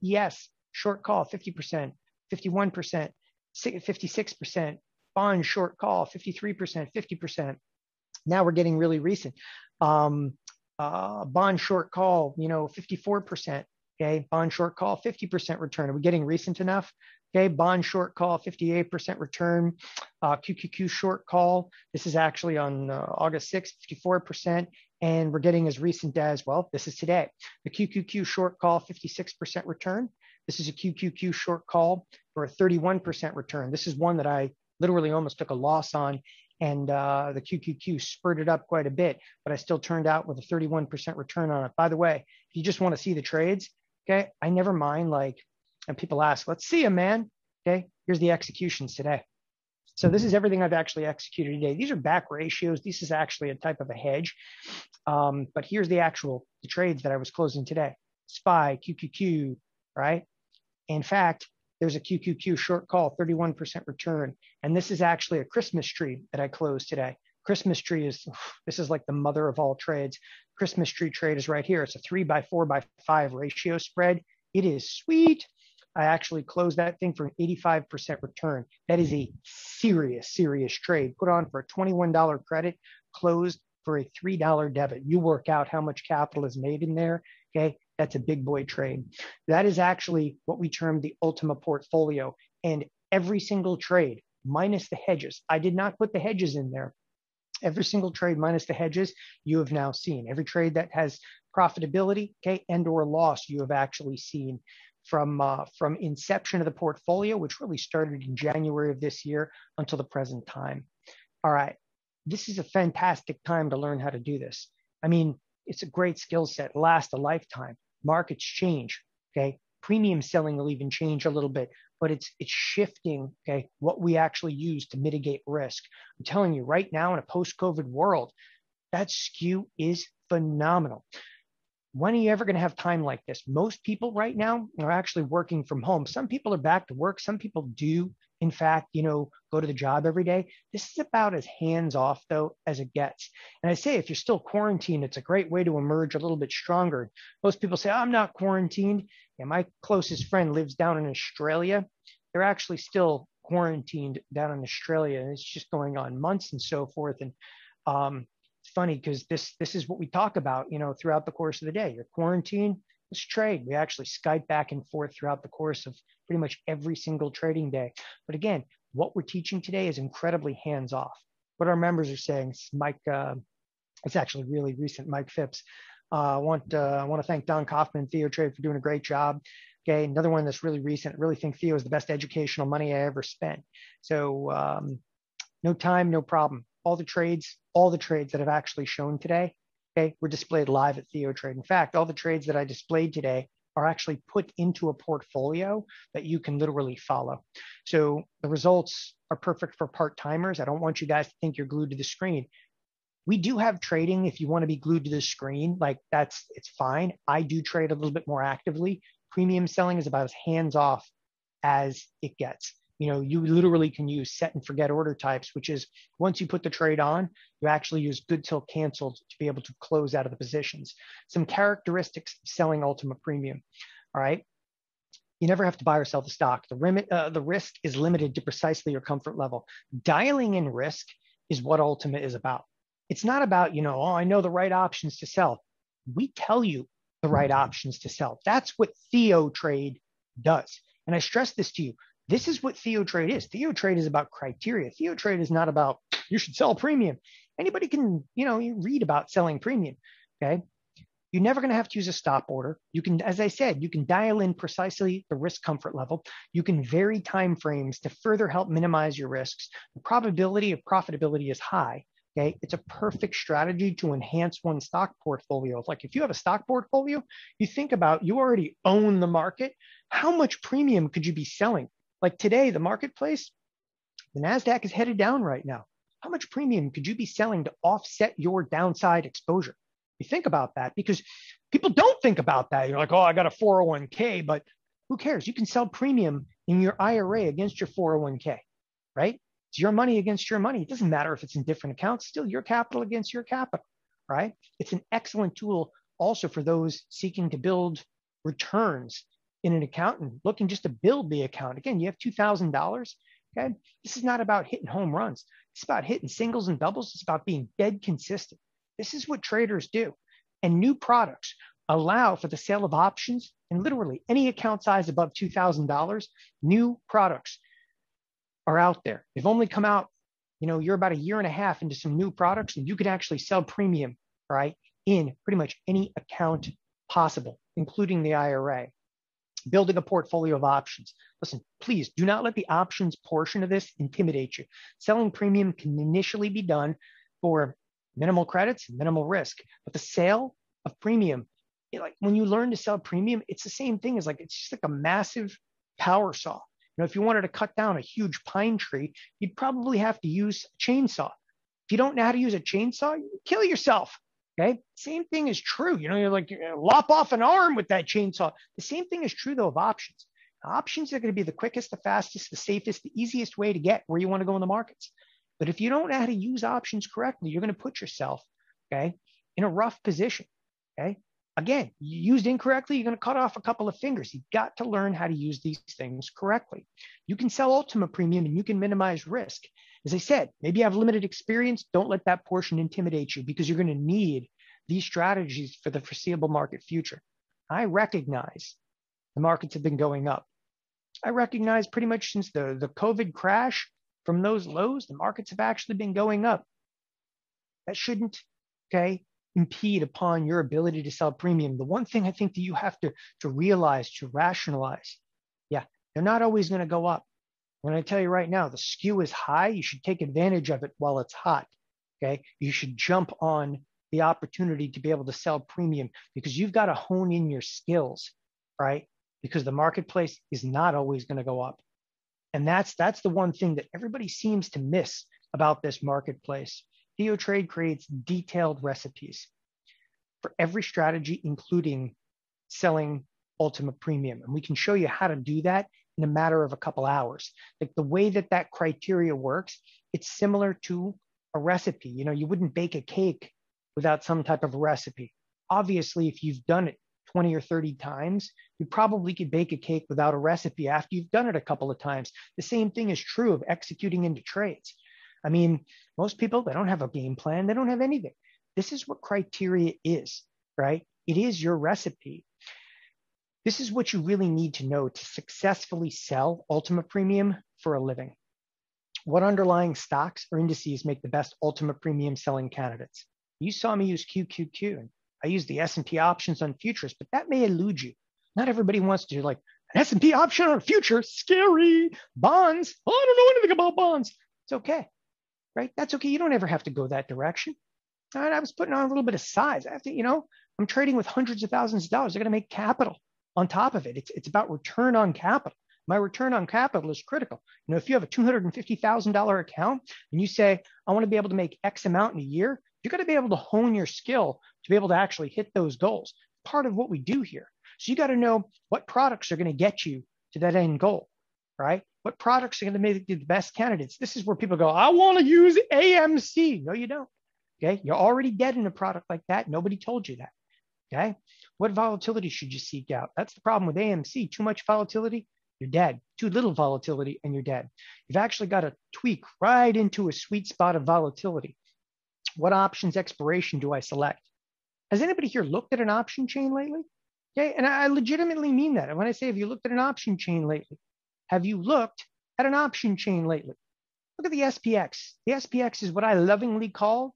ES short call, 50%, 51%, 56%. Bond short call, 53%, 50%. Now we're getting really recent. Bond short call, 54%. Okay, bond short call, 50% return. Are we getting recent enough? Okay, bond short call, 58% return. QQQ short call, this is actually on August 6th, 54%. And we're getting as recent as, well, this is today. The QQQ short call, 56% return. This is a QQQ short call for a 31% return. This is one that I literally almost took a loss on, and the QQQ spurted up quite a bit, but I still turned out with a 31% return on it. By the way, if you just want to see the trades, okay, I never mind, and people ask, let's see them, man. Okay, here's the executions today. So this is everything I've actually executed today. These are back ratios. This is actually a type of a hedge. But here's the trades that I was closing today. SPY, QQQ, right? In fact, there's a QQQ short call, 31% return. And this is actually a Christmas tree that I closed today. Christmas tree this is like the mother of all trades. Christmas tree trade is right here. It's a 3x4x5 ratio spread. It is sweet. I actually closed that thing for an 85% return. That is a serious trade. Put on for a $21 credit, closed for a $3 debit. You work out how much capital is made in there. Okay, that's a big boy trade. That is actually what we term the Ultima Portfolio. And every single trade, minus the hedges. I did not put the hedges in there. Every single trade minus the hedges, you have now seen. Every trade that has profitability, okay, and or loss, you have actually seen from inception of the portfolio, which really started in January of this year until the present time. All right, this is a fantastic time to learn how to do this. I mean, it's a great skill set, lasts a lifetime. Markets change, okay? Premium selling will even change a little bit, but it's shifting, okay, what we actually use to mitigate risk. I'm telling you right now, in a post-COVID world, that skew is phenomenal. When are you ever going to have time like this? Most people right now are actually working from home. Some people are back to work. Some people do, in fact, go to the job every day. This is about as hands-off, though, as it gets. And I say, if you're still quarantined, it's a great way to emerge a little bit stronger. Most people say, I'm not quarantined. And my closest friend lives down in Australia. They're actually still quarantined down in Australia. And it's just going on months and so forth. And it's funny because this is what we talk about, throughout the course of the day. You're quarantined, let's trade. We actually Skype back and forth throughout the course of pretty much every single trading day. But again, what we're teaching today is incredibly hands-off. What our members are saying, Mike, it's actually really recent, Mike Phipps. I want to thank Don Kaufman, TheoTrade, for doing a great job. Okay, another one that's really recent. I really think Theo is the best educational money I ever spent. So no time, no problem. All the trades that I've actually shown today, okay, were displayed live at TheoTrade. In fact, all the trades that I displayed today are actually put into a portfolio that you can literally follow. So the results are perfect for part-timers. I don't want you guys to think you're glued to the screen. We do have trading if you want to be glued to the screen, it's fine. I do trade a little bit more actively. Premium selling is about as hands-off as it gets. You literally can use set and forget order types, which is once you put the trade on, you actually use good till canceled to be able to close out of the positions. Some characteristics of selling Ultima Premium. All right. You never have to buy or sell the stock. The risk is limited to precisely your comfort level. Dialing in risk is what Ultima is about. It's not about, I know the right options to sell. We tell you the right options to sell. That's what TheoTrade does. And I stress this to you. This is what TheoTrade is. TheoTrade is about criteria. TheoTrade is not about, you should sell premium. Anybody can, you read about selling premium, okay? You're never going to have to use a stop order. You can, as I said, you can dial in precisely the risk comfort level. You can vary timeframes to further help minimize your risks. The probability of profitability is high, okay? It's a perfect strategy to enhance one's stock portfolio. Like if you have a stock portfolio, you think about, you already own the market. How much premium could you be selling? Like today, the marketplace, the NASDAQ is headed down right now. How much premium could you be selling to offset your downside exposure? You think about that because people don't think about that. You're like, oh, I got a 401k, but who cares? You can sell premium in your IRA against your 401k, right? It's your money against your money. It doesn't matter if it's in different accounts, still your capital against your capital, right? It's an excellent tool also for those seeking to build returns in an account and looking just to build the account. Again, you have $2,000. Okay. This is not about hitting home runs. It's about hitting singles and doubles. It's about being dead consistent. This is what traders do. And new products allow for the sale of options and literally any account size above $2,000. New products are out there. They've only come out, you're about a year and a half into some new products, and you can actually sell premium, right, in pretty much any account possible, including the IRA. Building a portfolio of options. Listen, please do not let the options portion of this intimidate you. Selling premium can initially be done for minimal credits, minimal risk, but the sale of premium, like when you learn to sell premium, it's the same thing as it's just like a massive power saw. If you wanted to cut down a huge pine tree, you'd probably have to use a chainsaw. If you don't know how to use a chainsaw, you kill yourself. Okay. Same thing is true. You're lop off an arm with that chainsaw. The same thing is true though of options. Options are going to be the quickest, the fastest, the safest, the easiest way to get where you want to go in the markets. But if you don't know how to use options correctly, you're going to put yourself, okay, in a rough position. Okay. Again, used incorrectly, you're going to cut off a couple of fingers. You've got to learn how to use these things correctly. You can sell Ultima Premium and you can minimize risk. As I said, maybe you have limited experience. Don't let that portion intimidate you because you're going to need these strategies for the foreseeable market future. I recognize the markets have been going up. I recognize pretty much since the COVID crash from those lows, the markets have actually been going up. That shouldn't, okay, impede upon your ability to sell premium. The one thing I think that you have to realize, to rationalize, yeah, they're not always going to go up. When I tell you right now, the skew is high, you should take advantage of it while it's hot. Okay. You should jump on the opportunity to be able to sell premium because you've got to hone in your skills, right? Because the marketplace is not always going to go up. And that's the one thing that everybody seems to miss about this marketplace. TheoTrade creates detailed recipes for every strategy, including selling Ultima Premium. And we can show you how to do that in a matter of a couple hours. Like the way that criteria works, it's similar to a recipe. You wouldn't bake a cake without some type of recipe. Obviously, if you've done it 20 or 30 times, you probably could bake a cake without a recipe after you've done it a couple of times. The same thing is true of executing into trades. I mean, most people, they don't have a game plan. They don't have anything. This is what criteria is, right? It is your recipe. This is what you really need to know to successfully sell Ultima Premium for a living. What underlying stocks or indices make the best Ultima Premium selling candidates? You saw me use QQQ, and I use the S&P options on futures, but that may elude you. Not everybody wants to do like an S&P option on a future, scary. Bonds, oh, I don't know anything about bonds. It's okay, right? That's okay. You don't ever have to go that direction. All right, I was putting on a little bit of size. I have to, I'm trading with hundreds of thousands of dollars. I got to make capital on top of it. It's about return on capital. My return on capital is critical. If you have a $250,000 account and you say, I want to be able to make X amount in a year, you're going to be able to hone your skill to be able to actually hit those goals. Part of what we do here. So you got to know what products are going to get you to that end goal, right? What products are going to make you the best candidates? This is where people go, I want to use AMC. No, you don't. Okay. You're already dead in a product like that. Nobody told you that. Okay. What volatility should you seek out? That's the problem with AMC. Too much volatility, you're dead. Too little volatility, and you're dead. You've actually got to tweak right into a sweet spot of volatility. What options expiration do I select? Has anybody here looked at an option chain lately? Okay. And I legitimately mean that. And when I say, have you looked at an option chain lately? Have you looked at an option chain lately? Look at the SPX. The SPX is what I lovingly call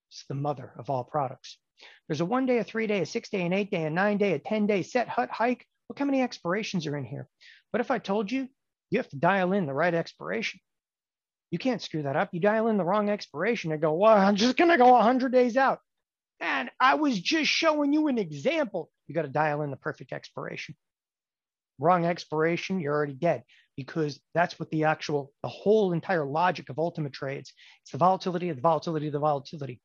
it's the mother of all products. There's a 1 day, a 3 day, a 6 day, an 8 day, a 9 day, a 10 day set, hut, hike. Look how many expirations are in here. What if I told you you have to dial in the right expiration? You can't screw that up. You dial in the wrong expiration and go, well, I'm just going to go 100 days out. And I was just showing you an example. You got to dial in the perfect expiration. Wrong expiration, you're already dead because that's what the whole entire logic of Ultima trades. It's the volatility of the volatility of the volatility.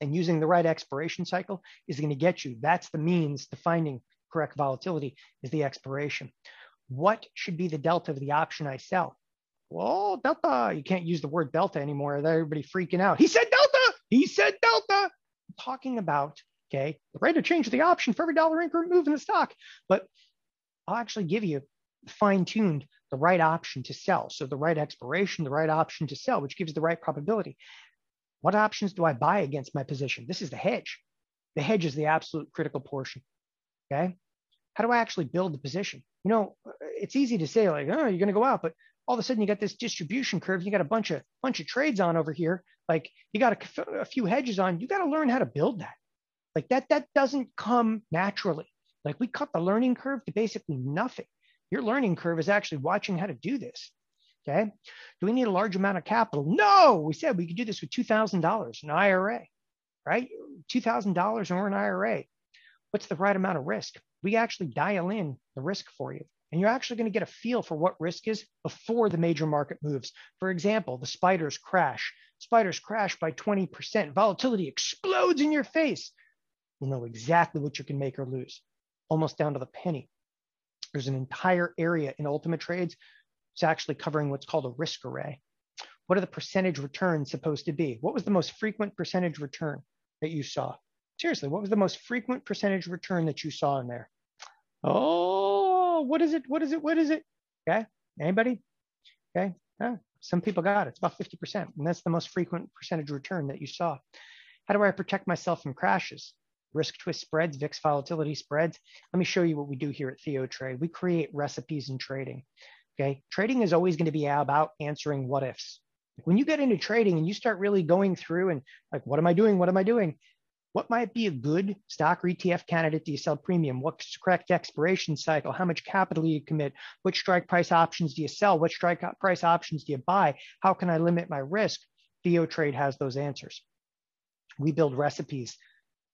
And using the right expiration cycle is going to get you. That's the means to finding correct volatility is the expiration. What should be the delta of the option I sell? Well, Delta, you can't use the word Delta anymore. Everybody freaking out. He said Delta. He said Delta. I'm talking about, okay, the rate of change of the option for every dollar increment move in the stock. But I'll actually give you fine-tuned the right option to sell. So the right expiration, the right option to sell, which gives the right probability. What options do I buy against my position? This is the hedge. The hedge is the absolute critical portion. Okay. How do I actually build the position? You know, it's easy to say like, oh, you're going to go out, but all of a sudden you got this distribution curve. You got a bunch of trades on over here. Like you got a few hedges on. You got to learn how to build that. Like that doesn't come naturally. Like we cut the learning curve to basically nothing. Your learning curve is actually watching how to do this. Okay. Do we need a large amount of capital? No, we said we could do this with $2,000 in IRA, right? $2,000 or an IRA. What's the right amount of risk? We actually dial in the risk for you. And you're actually going to get a feel for what risk is before the major market moves. For example, the spiders crash. Spiders crash by 20%. Volatility explodes in your face. You'll know exactly what you can make or lose, almost down to the penny. There's an entire area in Ultima Trades. It's actually covering what's called a risk array. What are the percentage returns supposed to be? What was the most frequent percentage return that you saw? Seriously, what was the most frequent percentage return that you saw in there? Oh, what is it? What is it? What is it? Okay, anybody? Okay, some people got it. It's about 50%, and that's the most frequent percentage return that you saw. How do I protect myself from crashes? Risk twist spreads, VIX volatility spreads. Let me show you what we do here at TheoTrade. We create recipes in trading. Okay, trading is always going to be about answering what ifs. When you get into trading and you start really going through and like, what am I doing? What am I doing? What might be a good stock or ETF candidate? Do you sell premium? What's the correct expiration cycle? How much capital do you commit? Which strike price options do you sell? What strike price options do you buy? How can I limit my risk? TheoTrade has those answers. We build recipes,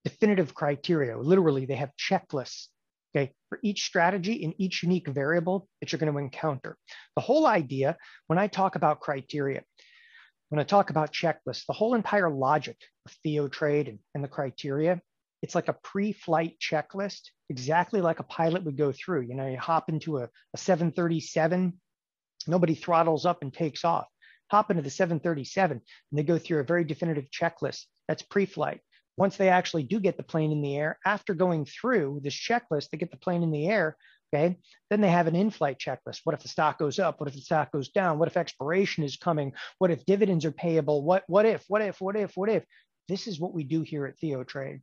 definitive criteria. Literally, they have checklists, okay, for each strategy and each unique variable that you're going to encounter. The whole idea, when I talk about criteria, when I talk about checklists, the whole entire logic of TheoTrade and the criteria, it's like a pre-flight checklist, exactly like a pilot would go through. You know, you hop into a 737, nobody throttles up and takes off. Hop into the 737, and they go through a very definitive checklist. That's pre-flight. Once they actually do get the plane in the air, after going through this checklist, they get the plane in the air. Okay, then they have an in-flight checklist. What if the stock goes up? What if the stock goes down? What if expiration is coming? What if dividends are payable? What if? This is what we do here at TheoTrade.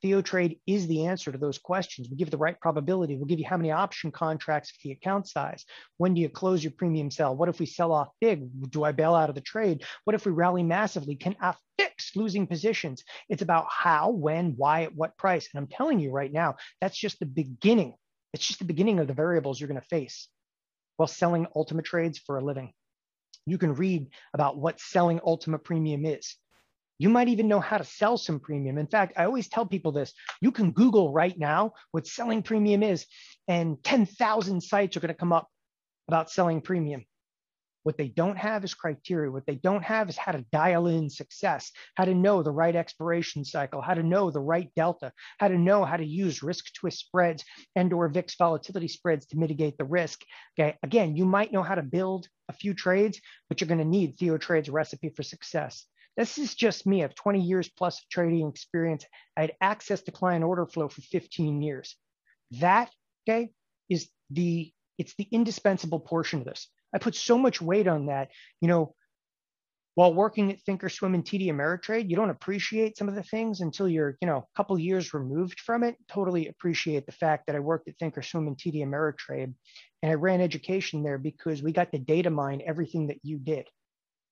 TheoTrade is the answer to those questions. We give the right probability. We'll give you how many option contracts for the account size. When do you close your premium sell? What if we sell off big? Do I bail out of the trade? What if we rally massively? Can I fix losing positions? It's about how, when, why, at what price. And I'm telling you right now, that's just the beginning. It's just the beginning of the variables you're going to face while selling Ultima trades for a living. You can read about what selling Ultima premium is. You might even know how to sell some premium. In fact, I always tell people this. You can Google right now what selling premium is, and 10,000 sites are going to come up about selling premium. What they don't have is criteria. What they don't have is how to dial in success, how to know the right expiration cycle, how to know the right delta, how to know how to use risk twist spreads and or VIX volatility spreads to mitigate the risk. Okay, again, you might know how to build a few trades, but you're going to need TheoTrade's recipe for success. This is just me. I have 20 years plus of trading experience. I had access to client order flow for 15 years. That, okay, is it's the indispensable portion of this. I put so much weight on that. You know, while working at Thinkorswim and TD Ameritrade, you don't appreciate some of the things until you're, you know, a couple of years removed from it. Totally appreciate the fact that I worked at Thinkorswim and TD Ameritrade, and I ran education there because we got to data mine everything that you did.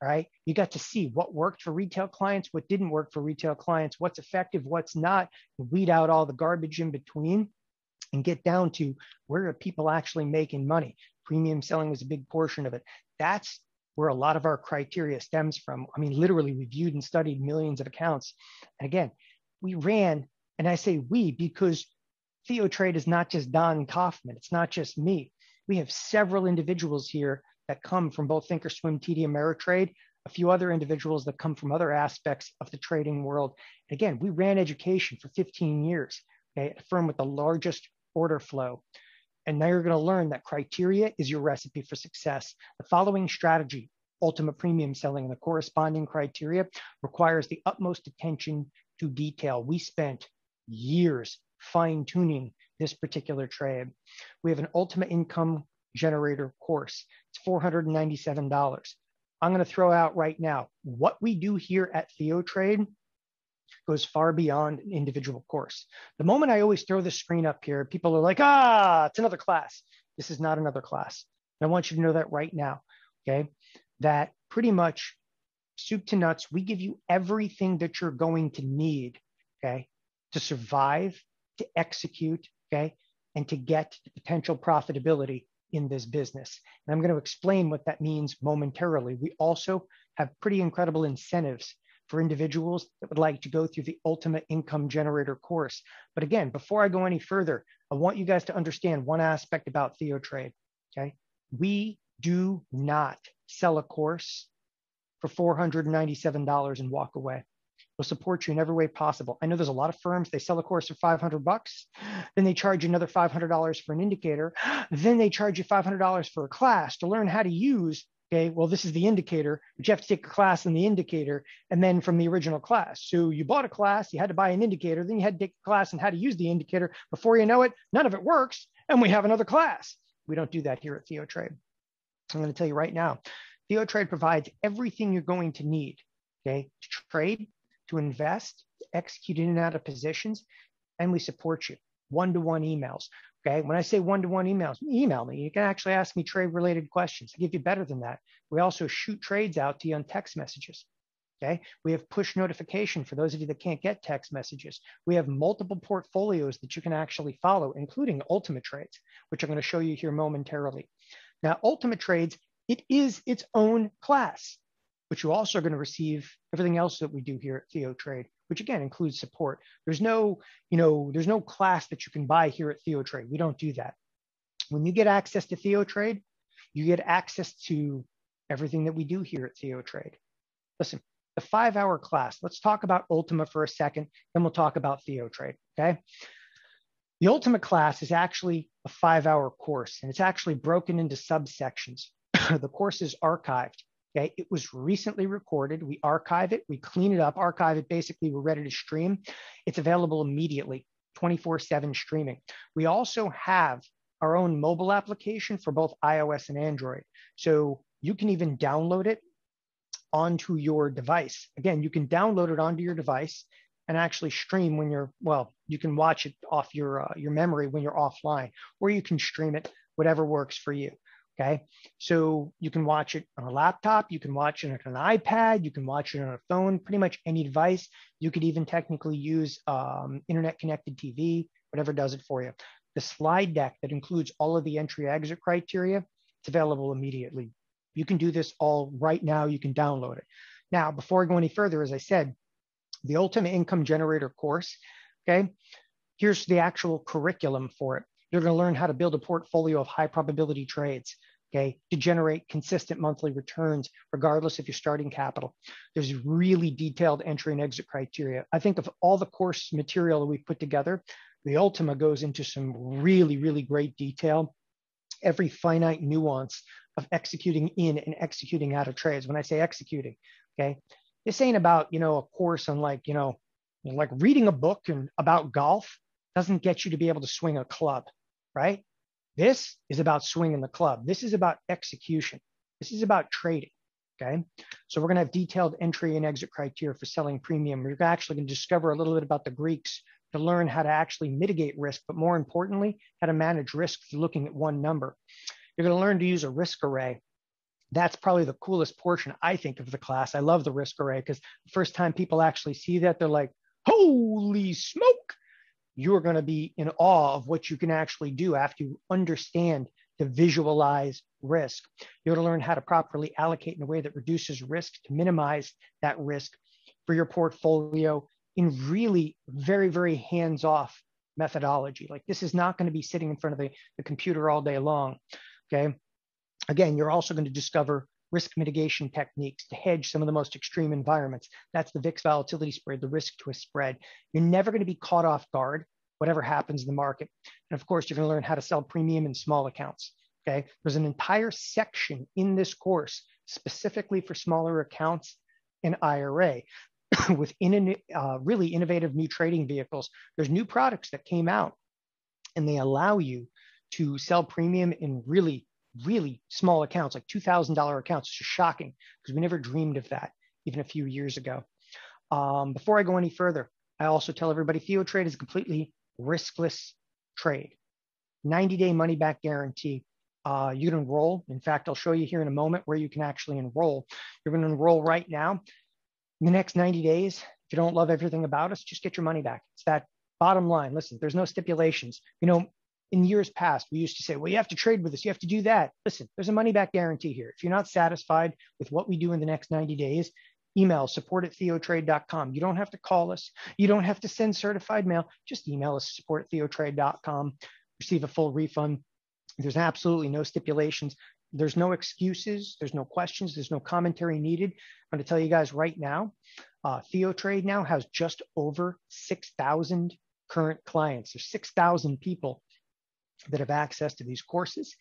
All right. You got to see what worked for retail clients, what didn't work for retail clients, what's effective, what's not, weed out all the garbage in between and get down to where are people actually making money. Premium selling was a big portion of it. That's where a lot of our criteria stems from. I mean, literally, we viewed and studied millions of accounts. And again, we ran, and I say we because TheoTrade is not just Don Kaufman. It's not just me. We have several individuals here that come from both Thinkorswim, TD Ameritrade, a few other individuals that come from other aspects of the trading world. And again, we ran education for 15 years, okay, a firm with the largest order flow. And now you're going to learn that criteria is your recipe for success. The following strategy, Ultima Premium selling, and the corresponding criteria requires the utmost attention to detail. We spent years fine-tuning this particular trade. We have an Ultima Income Generator course. It's $497. I'm going to throw out right now, what we do here at TheoTrade goes far beyond an individual course. The moment I always throw the screen up here, people are like, it's another class. This is not another class. And I want you to know that right now, okay? That pretty much soup to nuts, we give you everything that you're going to need, okay, to survive, to execute, okay, and to get potential profitability in this business. And I'm going to explain what that means momentarily. We also have pretty incredible incentives for individuals that would like to go through the Ultima Income Generator course. But again, before I go any further, I want you guys to understand one aspect about TheoTrade, okay? We do not sell a course for $497 and walk away. We'll support you in every way possible. I know there's a lot of firms, they sell a course for $500, then they charge you another $500 for an indicator, then they charge you $500 for a class to learn how to use. Okay, well, this is the indicator, but you have to take a class in the indicator and then from the original class. So you bought a class, you had to buy an indicator, then you had to take a class on how to use the indicator. Before you know it, none of it works, and we have another class. We don't do that here at TheoTrade. I'm going to tell you right now, TheoTrade provides everything you're going to need, okay, to trade, to invest, to execute in and out of positions, and we support you. One-to-one emails. Okay. When I say one-to-one emails, email me. You can actually ask me trade-related questions. I give you better than that. We also shoot trades out to you on text messages. Okay. We have push notification for those of you that can't get text messages. We have multiple portfolios that you can actually follow, including Ultima Trades, which I'm going to show you here momentarily. Now, Ultima Trades, it is its own class, but you also are going to receive everything else that we do here at TheoTrade, which again includes support. There's no class that you can buy here at TheoTrade. We don't do that. When you get access to TheoTrade, you get access to everything that we do here at TheoTrade. Listen, the 5-hour class, let's talk about Ultima for a second, then we'll talk about TheoTrade, okay? The Ultima class is actually a 5-hour course, and it's actually broken into subsections. The course is archived. Okay, it was recently recorded. We archive it, we clean it up, archive it. Basically, we're ready to stream. It's available immediately, 24/7 streaming. We also have our own mobile application for both iOS and Android. So you can even download it onto your device. Again, you can download it onto your device and actually stream when you're, you can watch it off your memory when you're offline, or you can stream it, whatever works for you. Okay, so you can watch it on a laptop, you can watch it on an iPad, you can watch it on a phone, pretty much any device. You could even technically use internet connected TV, whatever does it for you. The slide deck that includes all of the entry exit criteria, it's available immediately. You can do this all right now, you can download it. Now, before I go any further, as I said, the Ultima Income Generator course, okay, here's the actual curriculum for it. You're going to learn how to build a portfolio of high probability trades, okay, to generate consistent monthly returns, regardless if you're starting capital. There's really detailed entry and exit criteria. I think of all the course material that we've put together, the Ultima goes into some really, really great detail, every finite nuance of executing in and executing out of trades. When I say executing, okay, this ain't about, a course on like reading a book and about golf doesn't get you to be able to swing a club. Right? This is about swinging the club. This is about execution. This is about trading, okay? So we're going to have detailed entry and exit criteria for selling premium. You're actually going to discover a little bit about the Greeks to learn how to actually mitigate risk, but more importantly, how to manage risk through looking at one number. You're going to learn to use a risk array. That's probably the coolest portion, I think, of the class. I love the risk array because the first time people actually see that, they're like, holy smoke! You're going to be in awe of what you can actually do after you understand to visualize risk. You're going to learn how to properly allocate in a way that reduces risk to minimize that risk for your portfolio in really very, very hands-off methodology. Like this is not going to be sitting in front of the computer all day long, okay? Again, you're also going to discover risk mitigation techniques to hedge some of the most extreme environments. That's the VIX volatility spread, the risk twist spread. You're never going to be caught off guard whatever happens in the market. And of course, you're going to learn how to sell premium in small accounts. Okay. There's an entire section in this course specifically for smaller accounts and IRA with really innovative new trading vehicles. There's new products that came out and they allow you to sell premium in really, really small accounts, like $2,000 accounts. It's just shocking because we never dreamed of that even a few years ago. Before I go any further, I also tell everybody TheoTrade is a completely riskless trade. 90-day money back guarantee. You can enroll. In fact, I'll show you here in a moment where you can actually enroll. You're going to enroll right now. In the next 90 days, if you don't love everything about us, just get your money back. It's that bottom line. Listen, there's no stipulations. You know, in years past, we used to say, well, you have to trade with us. You have to do that. Listen, there's a money back guarantee here. If you're not satisfied with what we do in the next 90 days, email support@theotrade.com. You don't have to call us. You don't have to send certified mail. Just email us support@theotrade.com. Receive a full refund. There's absolutely no stipulations. There's no excuses. There's no questions. There's no commentary needed. I'm going to tell you guys right now, TheoTrade now has just over 6,000 current clients. There's 6,000 people that have access to these courses.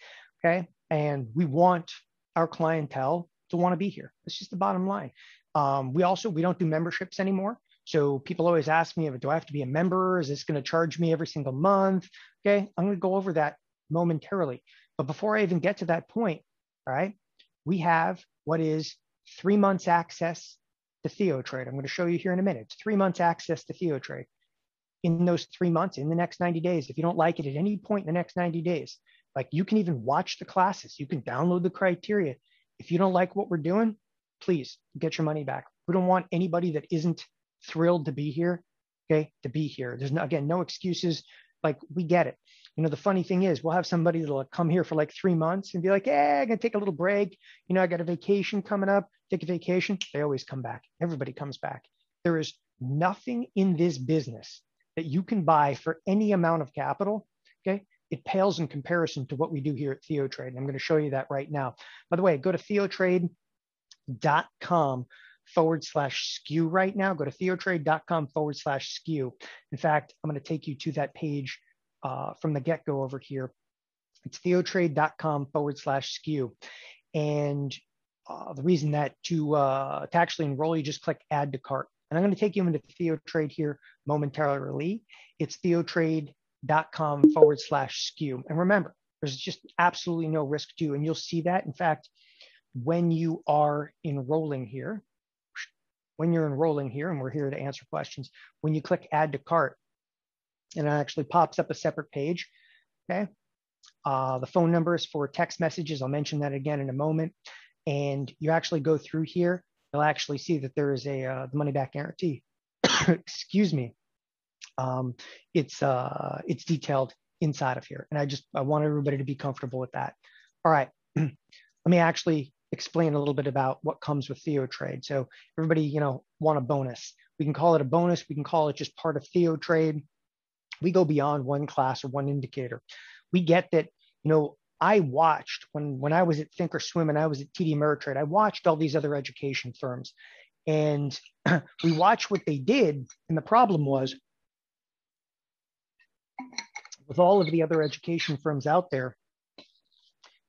Okay. And we want our clientele to want to be here. It's just the bottom line. We don't do memberships anymore. So people always ask me, do I have to be a member? Is this going to charge me every single month? Okay. I'm going to go over that momentarily. But before I even get to that point, all right, we have what is 3 months access to TheoTrade. I'm going to show you here in a minute. It's 3 months access to TheoTrade. In those 3 months, in the next 90 days, if you don't like it at any point in the next 90 days, like you can even watch the classes, you can download the criteria. If you don't like what we're doing, please get your money back. We don't want anybody that isn't thrilled to be here, okay, to be here. There's no, again, no excuses. Like we get it. You know, the funny thing is we'll have somebody that'll come here for like 3 months and be like, I'm going to take a little break. You know, I got a vacation coming up, take a vacation. They always come back. Everybody comes back. There is nothing in this business that you can buy for any amount of capital. Okay. It pales in comparison to what we do here at TheoTrade. And I'm going to show you that right now. By the way, go to theotrade.com/SKU right now. Go to theotrade.com/SKU. In fact, I'm going to take you to that page from the get-go over here. It's theotrade.com/SKU. And the reason that to actually enroll, you just click add to cart. And I'm going to take you into TheoTrade here momentarily. It's theotrade.com/SKU. And remember, there's just absolutely no risk to you. And you'll see that. In fact, when you are enrolling here, and we're here to answer questions, when you click add to cart, and it actually pops up a separate page, okay? The phone number is for text messages. I'll mention that again in a moment. And you actually go through here, you'll actually see that there is a the money back guarantee. Excuse me. It's detailed inside of here. And I want everybody to be comfortable with that. All right. Let me actually explain a little bit about what comes with TheoTrade. So everybody, you know, want a bonus. We can call it a bonus. We can call it just part of TheoTrade. We go beyond one class or one indicator. We get that, you know, I watched when I was at Thinkorswim and I was at TD Ameritrade, I watched all these other education firms and we watched what they did. And the problem was with all of the other education firms out there,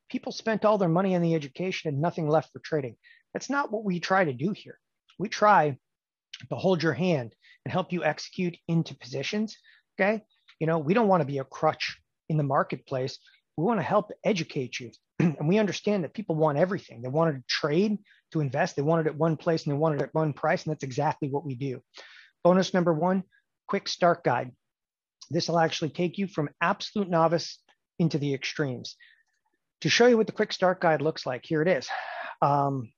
people spent all their money on the education and nothing left for trading. That's not what we try to do here. We try to hold your hand and help you execute into positions. Okay. You know, we don't want to be a crutch in the marketplace. We want to help educate you. And we understand that people want everything. They wanted to trade, to invest. They want it at one place and they want it at one price. And that's exactly what we do. Bonus number 1, quick start guide. This will actually take you from absolute novice into the extremes. To show you what the quick start guide looks like, here it is. The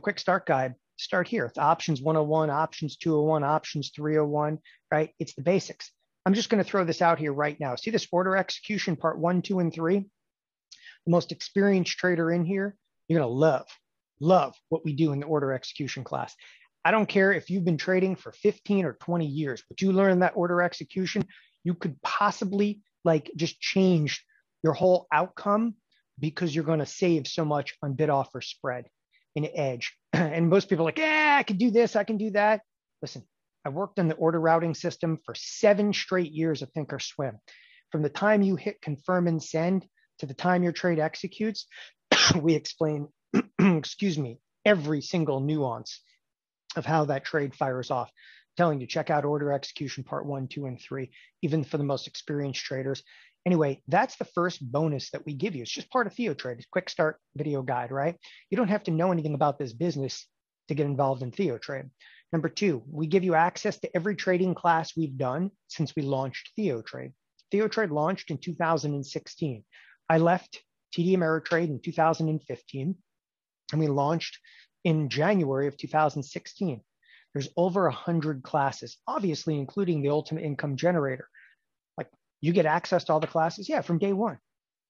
quick start guide, start here. It's options 101, options 201, options 301, right? It's the basics. I'm just going to throw this out here right now. See this order execution part 1, 2, and 3? The most experienced trader in here, you're going to love what we do in the order execution class. I don't care if you've been trading for 15 or 20 years, but you learn that order execution, you could possibly like just change your whole outcome because you're going to save so much on bid offer spread in edge. And most people are like, I can do this, I can do that. Listen, I worked on the order routing system for 7 straight years of Thinkorswim. From the time you hit confirm and send to the time your trade executes, we explain, excuse me, every single nuance of how that trade fires off. I'm telling you, check out order execution part 1, 2, and 3, even for the most experienced traders. Anyway, that's the first bonus that we give you. It's just part of TheoTrade. It's a quick start video guide, right? You don't have to know anything about this business to get involved in TheoTrade. Number 2, we give you access to every trading class we've done since we launched TheoTrade. TheoTrade launched in 2016. I left TD Ameritrade in 2015, and we launched in January of 2016. There's over 100 classes, obviously including the Ultimate Income Generator. Like, you get access to all the classes, yeah, from day one,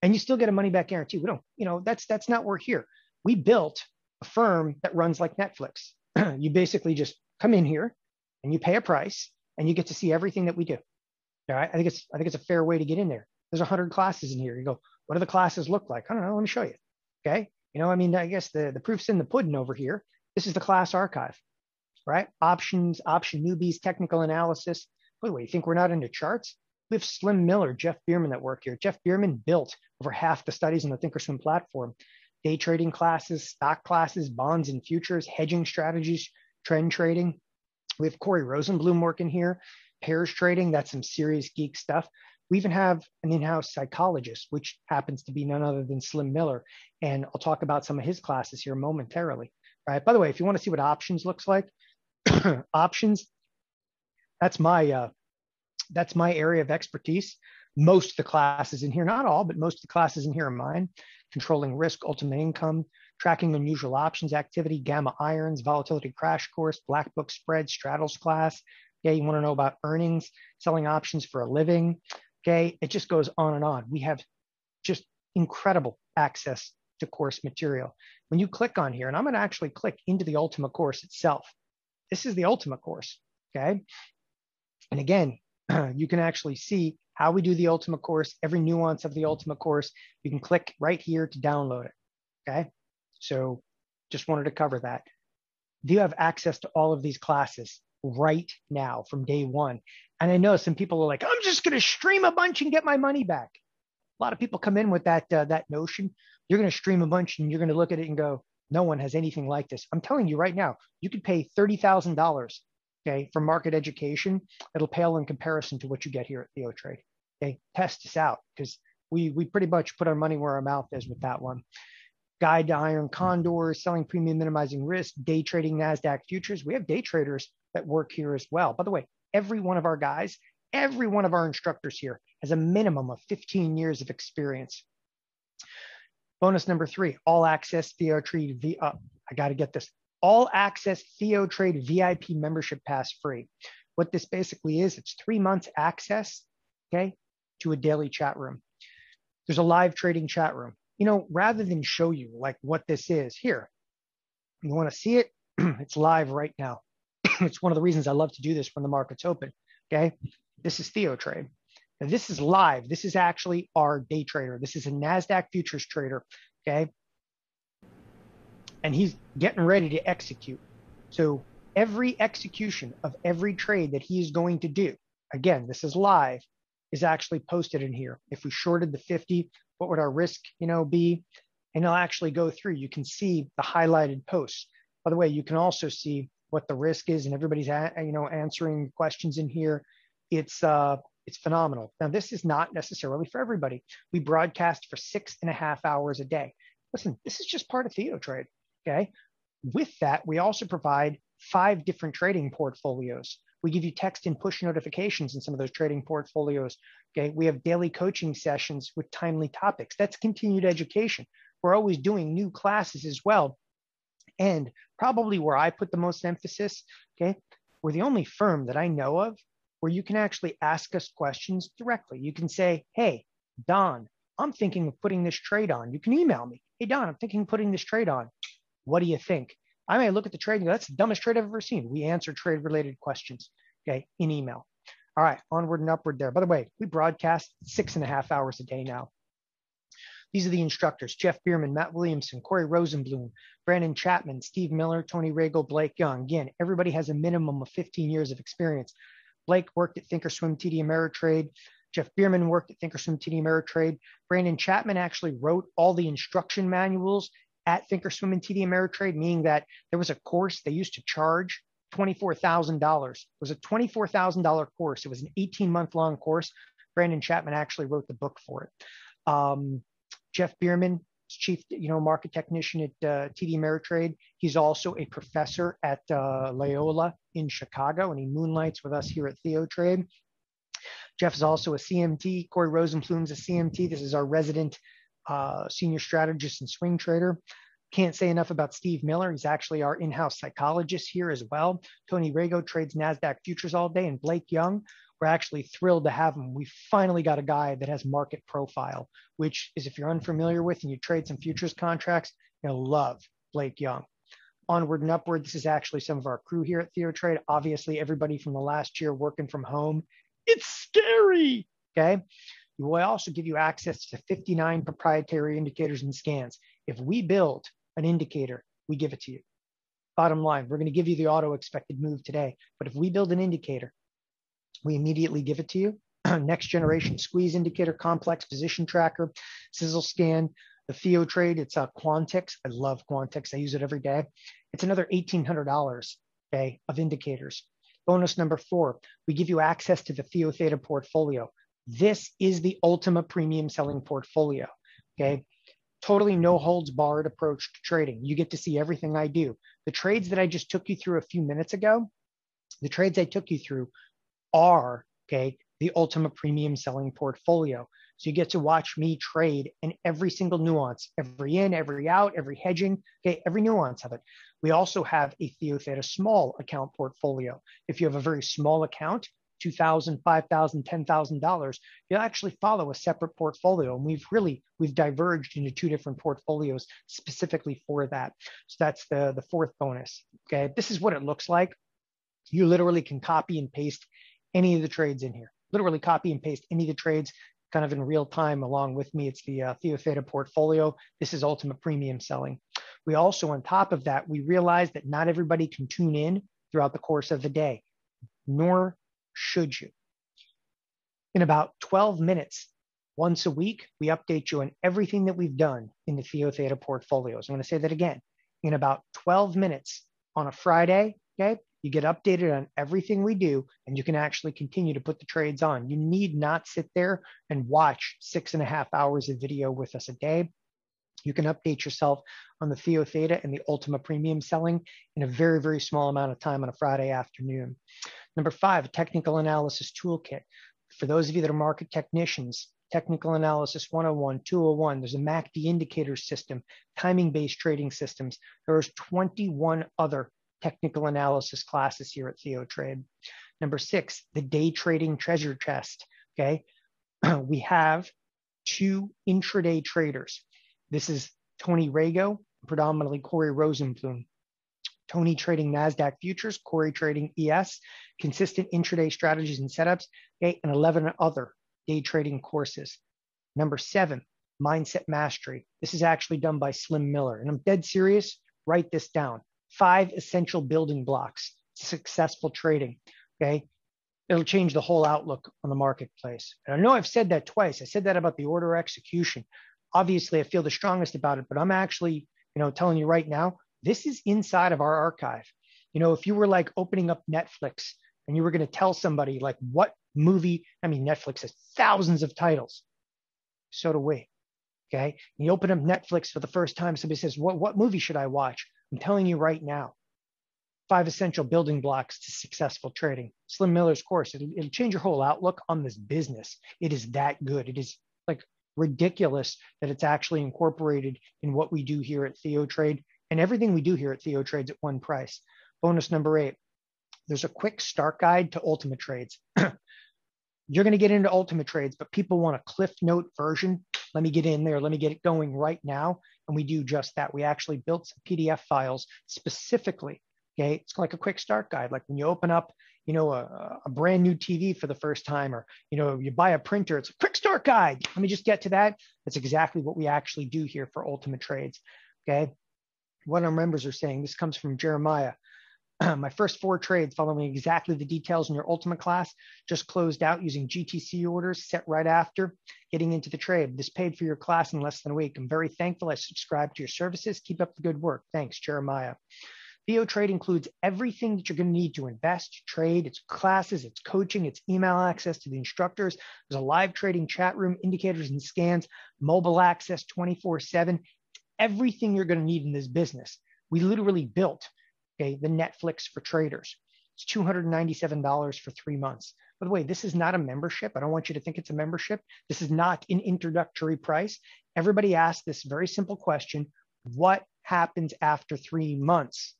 and you still get a money back guarantee. We don't, that's not where we're here. We built a firm that runs like Netflix. You basically just come in here and you pay a price and you get to see everything that we do. All right. I think it's a fair way to get in there. There's 100 classes in here. You go, what do the classes look like? I don't know. Let me show you. Okay. I guess the proof's in the pudding over here. This is the class archive, right? Options, option newbies, technical analysis. By the way, you think we're not into charts? We have Slim Miller, Jeff Biermann that work here. Jeff Biermann built over half the studies on the Thinkorswim platform. Day trading classes, stock classes, bonds and futures, hedging strategies, trend trading. We have Corey Rosenblum working here. Pairs trading, that's some serious geek stuff. We even have an in-house psychologist, which happens to be none other than Slim Miller. And I'll talk about some of his classes here momentarily. Right. By the way, if you want to see what options looks like, options, that's my area of expertise. Most of the classes in here, not all, but most of the classes in here are mine. Controlling risk, ultimate income, tracking unusual options activity, gamma irons, volatility crash course, black book spread, straddles class. Okay, you want to know about earnings, selling options for a living. Okay, it just goes on and on. We have just incredible access to course material. When you click on here, and I'm going to actually click into the Ultima course itself. This is the Ultima course. Okay, and again, you can actually see how we do the Ultima course, every nuance of the Ultima course. You can click right here to download it. Okay, so just wanted to cover that. Do you have access to all of these classes right now from day one? And I know some people are like, I'm just going to stream a bunch and get my money back. A lot of people come in with that notion. You're going to stream a bunch and you're going to look at it and go, no one has anything like this. I'm telling you right now, you could pay $30,000, okay, for market education. It'll pale in comparison to what you get here at TheoTrade. Okay, test this out, because we pretty much put our money where our mouth is with that one. Guide to iron Condor, selling premium, minimizing risk, day trading NASDAQ futures. We have day traders that work here as well. By the way, every one of our guys, every one of our instructors here has a minimum of 15 years of experience. Bonus number 3, all access TheoTrade. I got to get this. All access TheoTrade VIP membership pass free. What this basically is, it's 3 months access, okay, to a daily chat room. There's a live trading chat room. Rather than show you like what this is here, you want to see it? It's live right now. It's one of the reasons I love to do this when the market's open. Okay. This is TheoTrade. Now, this is live. This is actually our day trader. This is a NASDAQ futures trader. Okay. And he's getting ready to execute. So every execution of every trade that he is going to do, again, this is live, is actually posted in here. If we shorted the 50, what would our risk, be? And it'll actually go through. You can see the highlighted posts. By the way, you can also see what the risk is, and everybody's answering questions in here. It's phenomenal. Now, this is not necessarily for everybody. We broadcast for 6.5 hours a day. Listen, this is just part of TheoTrade. Okay. With that, we also provide 5 different trading portfolios. We give you text and push notifications in some of those trading portfolios. Okay. We have daily coaching sessions with timely topics. That's continued education. We're always doing new classes as well. And probably where I put the most emphasis, okay, we're the only firm that I know of where you can actually ask us questions directly. You can say, hey, Don, I'm thinking of putting this trade on. You can email me. Hey, Don, I'm thinking of putting this trade on. What do you think? I may look at the trade and go, that's the dumbest trade I've ever seen. We answer trade-related questions, okay, in email. All right, onward and upward there. By the way, we broadcast 6.5 hours a day now. These are the instructors: Jeff Biermann, Matt Williamson, Corey Rosenblum, Brandon Chapman, Steve Miller, Tony Rago, Blake Young. Again, everybody has a minimum of 15 years of experience. Blake worked at Thinkorswim TD Ameritrade. Jeff Biermann worked at Thinkorswim TD Ameritrade. Brandon Chapman actually wrote all the instruction manuals at Thinkorswim and TD Ameritrade, meaning that there was a course they used to charge $24,000. It was a $24,000 course. It was an 18-month-long course. Brandon Chapman actually wrote the book for it. Jeff Biermann, chief, market technician at TD Ameritrade. He's also a professor at Loyola in Chicago, and he moonlights with us here at TheoTrade. Jeff is also a CMT. Corey Rosenblum's a CMT. This is our resident senior strategist and swing trader. Can't say enough about Steve Miller. He's actually our in-house psychologist here as well. Tony Rago trades NASDAQ futures all day, and Blake Young, we're actually thrilled to have him. We finally got a guy that has market profile, which is, if you're unfamiliar with and you trade some futures contracts, you'll love Blake Young. Onward and upward, this is actually some of our crew here at TheoTrade. Obviously, everybody from the last year working from home. It's scary, okay? We will also give you access to 59 proprietary indicators and scans. If we build an indicator, we give it to you. Bottom line, we're going to give you the auto expected move today. But if we build an indicator, we immediately give it to you. Next generation squeeze indicator, complex position tracker, sizzle scan, the TheoTrade. It's a Quantix. I love Quantix. I use it every day. It's another $1,800, okay, of indicators. Bonus number 4, we give you access to the Theo Theta portfolio. This is the Ultima premium selling portfolio, okay? Totally no holds barred approach to trading. You get to see everything I do. The trades that I just took you through a few minutes ago, the trades I took you through are, okay, the Ultima premium selling portfolio. So you get to watch me trade in every single nuance, every in, every out, every hedging, okay, every nuance of it. We also have a Theo Theta small account portfolio. If you have a very small account, $2,000, $5,000, $10,000, you'll actually follow a separate portfolio. And we've diverged into 2 different portfolios specifically for that. So that's the 4th bonus. Okay, this is what it looks like. You literally can copy and paste any of the trades in here. Literally copy and paste any of the trades kind of in real time along with me. It's the Theo Theta portfolio. This is Ultima premium selling. We also, on top of that, we realize that not everybody can tune in throughout the course of the day, nor should you. In about 12 minutes, once a week, we update you on everything that we've done in the Theo Theta portfolios. I'm going to say that again. In about 12 minutes on a Friday, okay, you get updated on everything we do, and you can actually continue to put the trades on. You need not sit there and watch 6.5 hours of video with us a day. You can update yourself on the Theo Theta and the Ultima premium selling in a very, very small amount of time on a Friday afternoon. Number 5, a technical analysis toolkit. For those of you that are market technicians, technical analysis 101, 201, there's a MACD indicator system, timing-based trading systems. There's 21 other technical analysis classes here at TheoTrade. Number 6, the day trading treasure chest, okay? We have 2 intraday traders. This is Tony Rago, predominantly Corey Rosenblum. Tony trading NASDAQ futures, Corey trading ES, consistent intraday strategies and setups, okay, and 11 other day trading courses. Number 7, mindset mastery. This is actually done by Slim Miller. And I'm dead serious, write this down. 5 essential building blocks to successful trading, okay? It'll change the whole outlook on the marketplace. And I know I've said that twice. I said that about the order execution. Obviously, I feel the strongest about it, but I'm actually, telling you right now, this is inside of our archive. If you were like opening up Netflix and you were going to tell somebody like what movie, Netflix has thousands of titles. So do we, okay? And you open up Netflix for the first time, somebody says, what movie should I watch? I'm telling you right now, 5 essential building blocks to successful trading. Slim Miller's course, it'll change your whole outlook on this business. It is that good. It is like ridiculous that it's actually incorporated in what we do here at TheoTrade, and everything we do here at TheoTrade's at one price. Bonus number 8, there's a quick start guide to Ultima trades. You're going to get into Ultima trades, but people want a Cliff Note version. Let me get in there. Let me get it going right now. And we do just that. We actually built some PDF files specifically. Okay, it's like a quick start guide. Like when you open up, a brand new TV for the first time, or, you buy a printer, it's a quick start guide. Let me just get to that. That's exactly what we actually do here for Ultima Trades. Okay. What our members are saying, this comes from Jeremiah. My first 4 trades following exactly the details in your Ultima class just closed out using GTC orders set right after getting into the trade. This paid for your class in less than a week. I'm very thankful I subscribed to your services. Keep up the good work. Thanks, Jeremiah. TheoTrade includes everything that you're going to need to invest, trade. It's classes, it's coaching, it's email access to the instructors. There's a live trading chat room, indicators and scans, mobile access 24/7. Everything you're going to need in this business. We literally built the Netflix for traders. It's $297 for 3 months. By the way, this is not a membership. I don't want you to think it's a membership. This is not an introductory price. Everybody asks this very simple question: what happens after 3 months?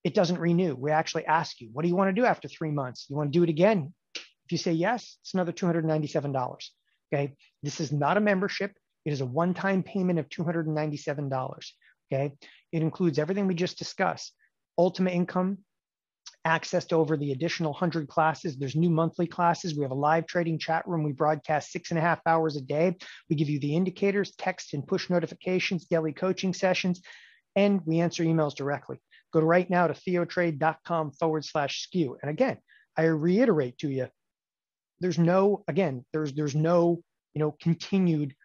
It doesn't renew. We actually ask you, what do you want to do after 3 months? You want to do it again? If you say yes, it's another $297. Okay. This is not a membership. It is a one-time payment of $297. Okay. It includes everything we just discussed: Ultima income, access to over the additional 100 classes. There's new monthly classes. We have a live trading chat room. We broadcast 6.5 hours a day. We give you the indicators, text and push notifications, daily coaching sessions, and we answer emails directly. Go right now to TheoTrade.com/SKU. And again, I reiterate to you, there's no continued,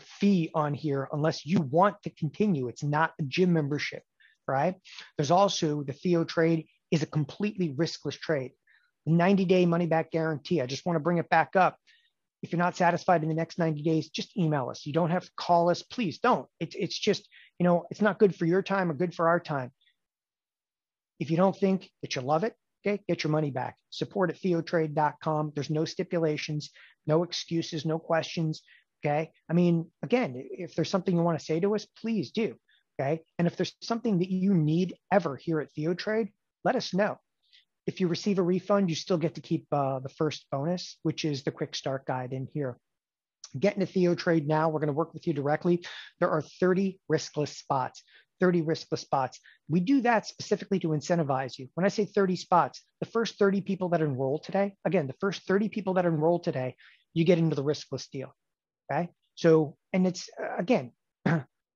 fee on here unless you want to continue. It's not a gym membership, right? There's also the TheoTrade is a completely riskless trade. The 90-day money-back guarantee. I just want to bring it back up. If you're not satisfied in the next 90 days, just email us. You don't have to call us. Please don't. It's just, it's not good for your time or good for our time. If you don't think that you love it, okay, get your money back. Support at TheoTrade.com. There's no stipulations, no excuses, no questions. Okay. I mean, again, if there's something you want to say to us, please do. Okay. And if there's something that you need ever here at TheoTrade, let us know. If you receive a refund, you still get to keep the first bonus, which is the quick start guide in here. Get into TheoTrade now. We're going to work with you directly. There are 30 riskless spots. 30 riskless spots. We do that specifically to incentivize you. When I say 30 spots, the first 30 people that enroll today, you get into the riskless deal. Okay. So, and it's, again,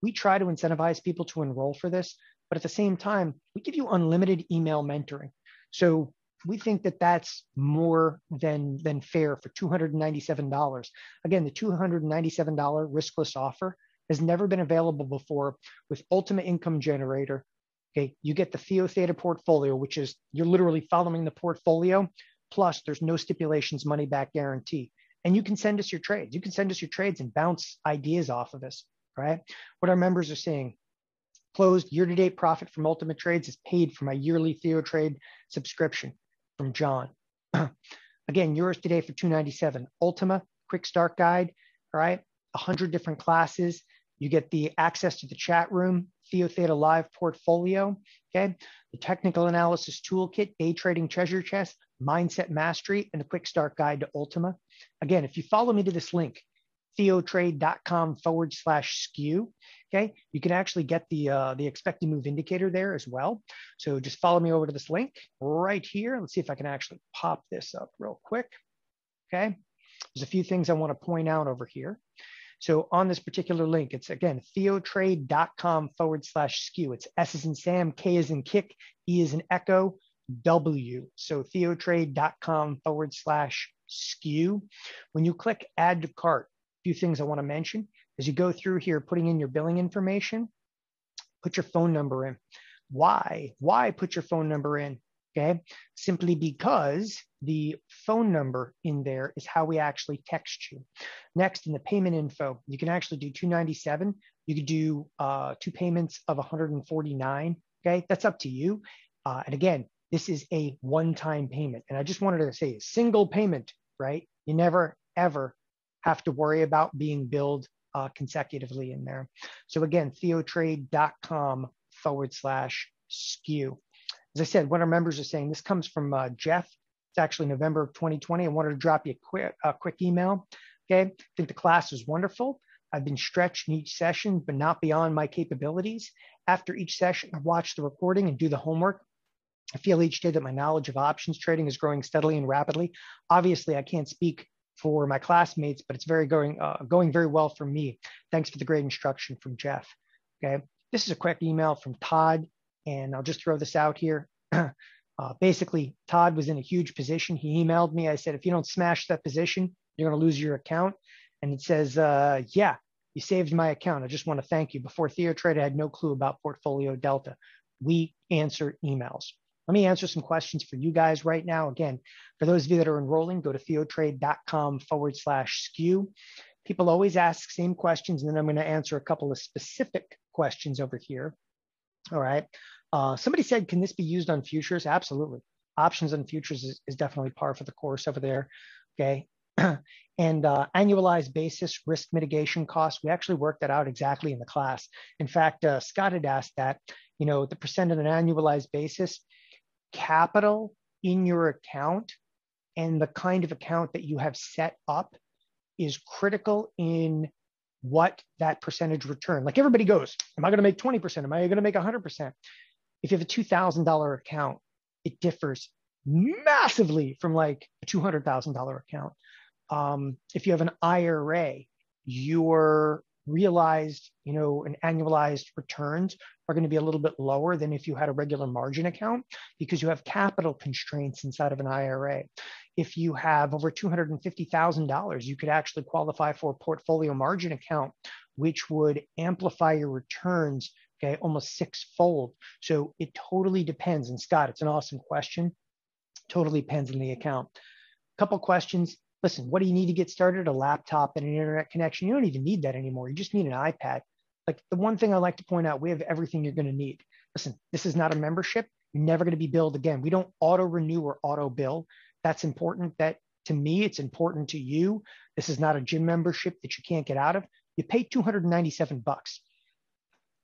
we try to incentivize people to enroll for this, but at the same time, we give you unlimited email mentoring. So we think that that's more than fair for $297. Again, the $297 riskless offer has never been available before with Ultima Income Generator. Okay. You get the Theo Theta Portfolio, which is you're literally following the portfolio. Plus there's no stipulations, money back guarantee. And you can send us your trades. You can send us your trades and bounce ideas off of us, right? What our members are saying: closed year-to-date profit from Ultima Trades is paid for my yearly TheoTrade subscription from John. Again, yours today for $297. Ultima quick start guide, all right? 100 different classes. You get the access to the chat room, Theo Theta Live Portfolio, okay? The technical analysis toolkit, day trading treasure chest, mindset mastery, and a quick start guide to Ultima. Again, if you follow me to this link, TheoTrade.com/SKU, okay? You can actually get the expected move indicator there as well. So just follow me over to this link right here. Let's see if I can actually pop this up real quick, okay? There's a few things I want to point out over here. So on this particular link, it's again, TheoTrade.com/SKU. It's S as in Sam, K as in kick, E as in echo, W. So TheoTrade.com/SKU. When you click add to cart, a few things I want to mention. As you go through here, putting in your billing information, put your phone number in. Why? Why put your phone number in? Okay, simply because the phone number in there is how we actually text you. Next, in the payment info, you can actually do $297. You could do 2 payments of $149. Okay, that's up to you. And again, this is a one-time payment. And I just wanted to say a single payment, right? You never, ever have to worry about being billed consecutively in there. So again, TheoTrade.com/SKU. As I said, what our members are saying, this comes from Jeff. It's actually November of 2020. I wanted to drop you a quick email. Okay. I think the class was wonderful. I've been stretched in each session, but not beyond my capabilities. After each session, I watch the recording and do the homework. I feel each day that my knowledge of options trading is growing steadily and rapidly. Obviously, I can't speak for my classmates, but it's going very well for me. Thanks for the great instruction from Jeff. Okay, this is a quick email from Todd, and I'll just throw this out here. Basically, Todd was in a huge position. He emailed me. I said, if you don't smash that position, you're going to lose your account. And it says, yeah, you saved my account. I just want to thank you. Before TheoTrade, I had no clue about Portfolio Delta. We answer emails. Let me answer some questions for you guys right now. Again, for those of you that are enrolling, go to theotrade.com/SKU. People always ask same questions, and then I'm going to answer a couple of specific questions over here. All right. Somebody said, can this be used on futures? Absolutely. Options on futures is definitely par for the course over there. Okay. And annualized basis risk mitigation costs, we actually worked that out exactly in the class. In fact, Scott had asked that, the percent on an annualized basis, capital in your account and the kind of account that you have set up is critical in what that percentage return. Like everybody goes, am I going to make 20%? Am I going to make 100%? If you have a $2,000 account, it differs massively from like a $200,000 account. If you have an IRA, your realized, and annualized returns are going to be a little bit lower than if you had a regular margin account because you have capital constraints inside of an IRA. If you have over $250,000, you could actually qualify for a portfolio margin account, which would amplify your returns, okay, almost sixfold. So it totally depends. And Scott, it's an awesome question. Totally depends on the account. Couple questions. Listen, what do you need to get started? A laptop and an internet connection. You don't even need that anymore. You just need an iPad. Like the one thing I like to point out, we have everything you're going to need. Listen, this is not a membership. You're never going to be billed again. We don't auto renew or auto bill. That's important. That to me, it's important to you. This is not a gym membership that you can't get out of. You pay $297.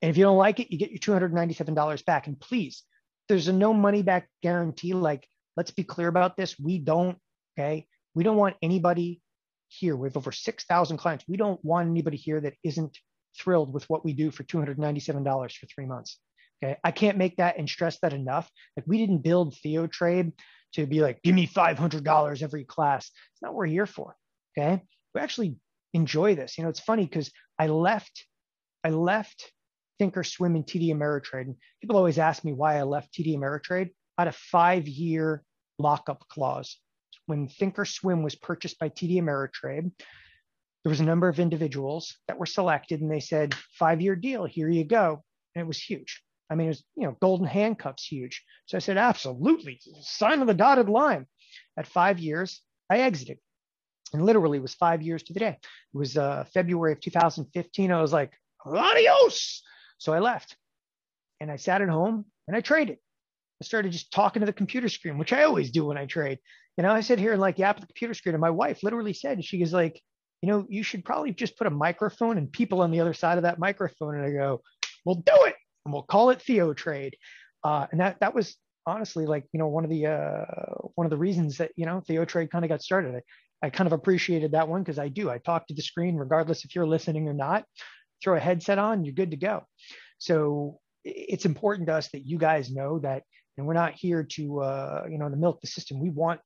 And if you don't like it, you get your $297 back. And please, there's a no money back guarantee. Like, let's be clear about this. We don't want anybody here. We have over 6,000 clients. We don't want anybody here that isn't thrilled with what we do for $297 for 3 months. Okay. I can't make that and stress that enough. Like we didn't build TheoTrade to be like, give me $500 every class. It's not what we're here for. Okay. We actually enjoy this. It's funny because I left Thinkorswim and TD Ameritrade. And people always ask me why I left TD Ameritrade. I had a 5-year lockup clause. When Thinkorswim was purchased by TD Ameritrade, there was a number of individuals that were selected and they said, 5-year deal, here you go. And it was huge. I mean, it was, golden handcuffs huge. So I said, absolutely, sign on the dotted line. At 5 years, I exited. And literally it was 5 years to the day. It was February of 2015. I was like, adios. So I left and I sat at home and I traded. I started just talking to the computer screen, which I always do when I trade. I sit here and like yap at the computer screen. And my wife literally said, she was like, you should probably just put a microphone and people on the other side of that microphone. And I go, we'll do it. And we'll call it TheoTrade. And that was honestly like, one of the reasons that, TheoTrade kind of got started. I kind of appreciated that one because I talk to the screen regardless if you're listening or not. Throw a headset on, you're good to go. So it's important to us that you guys know that, and we're not here to, to milk the system. We want,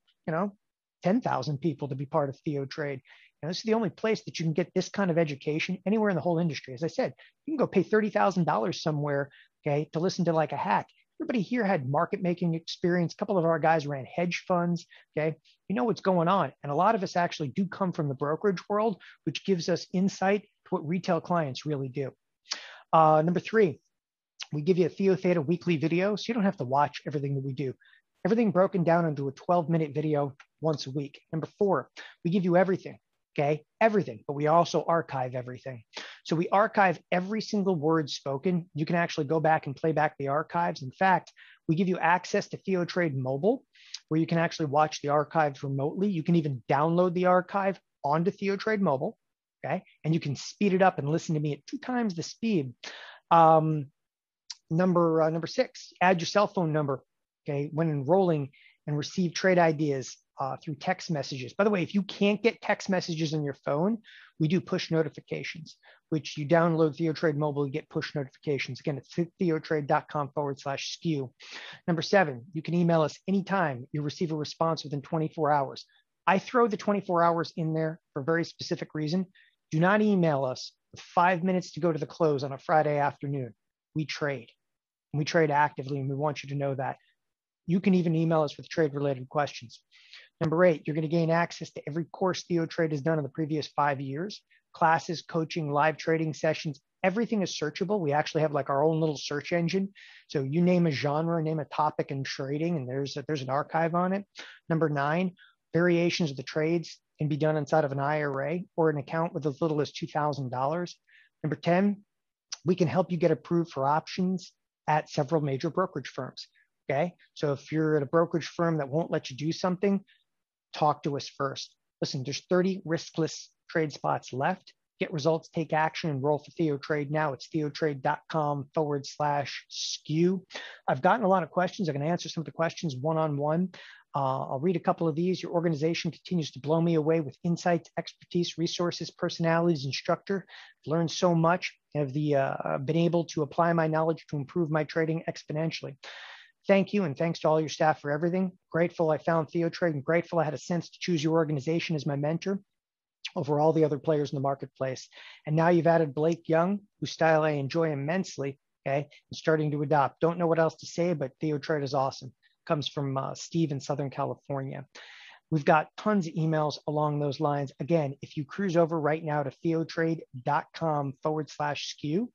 10,000 people to be part of TheoTrade. This is the only place that you can get this kind of education anywhere in the whole industry. As I said, you can go pay $30,000 somewhere, okay, to listen to like a hack. Everybody here had market making experience. A couple of our guys ran hedge funds, okay? You know what's going on. And a lot of us actually do come from the brokerage world, which gives us insight to what retail clients really do. Number 3, we give you a Theo Theta weekly video, so you don't have to watch everything that we do. Everything broken down into a 12-minute video once a week. Number 4, we give you everything. Okay, everything, but we also archive everything. So we archive every single word spoken. You can actually go back and play back the archives. In fact, we give you access to TheoTrade Mobile, where you can actually watch the archives remotely. You can even download the archive onto TheoTrade Mobile, okay? And you can speed it up and listen to me at 2 times the speed. Number 6, add your cell phone number, okay, when enrolling and receive trade ideas through text messages. By the way, if you can't get text messages on your phone, we do push notifications, which you download TheoTrade mobile, you get push notifications. Again, it's theotrade.com/SKU. Number 7, you can email us anytime you receive a response within 24 hours. I throw the 24 hours in there for a very specific reason. Do not email us with 5 minutes to go to the close on a Friday afternoon. We trade. And we trade actively, and we want you to know that. You can even email us with trade-related questions. Number 8, you're going to gain access to every course TheoTrade has done in the previous 5 years. Classes, coaching, live trading sessions, everything is searchable. We actually have like our own little search engine. So you name a genre, name a topic in trading, and there's an archive on it. Number 9, variations of the trades can be done inside of an IRA or an account with as little as $2,000. Number 10, we can help you get approved for options at several major brokerage firms. Okay, so if you're at a brokerage firm that won't let you do something, talk to us first. Listen, there's 30 riskless trade spots left. Get results, take action, enroll for TheoTrade now. It's theotrade.com/SKU. I've gotten a lot of questions. I'm going to answer some of the questions one-on-one. I'll read a couple of these. Your organization continues to blow me away with insights, expertise, resources, personalities, and structure. I've learned so much. I've been able to apply my knowledge to improve my trading exponentially. Thank you, and thanks to all your staff for everything. Grateful I found TheoTrade, and grateful I had a sense to choose your organization as my mentor over all the other players in the marketplace. And now you've added Blake Young, whose style I enjoy immensely, okay, and starting to adopt. Don't know what else to say, but TheoTrade is awesome. Comes from Steve in Southern California. We've got tons of emails along those lines. Again, if you cruise over right now to theotrade.com/SKU,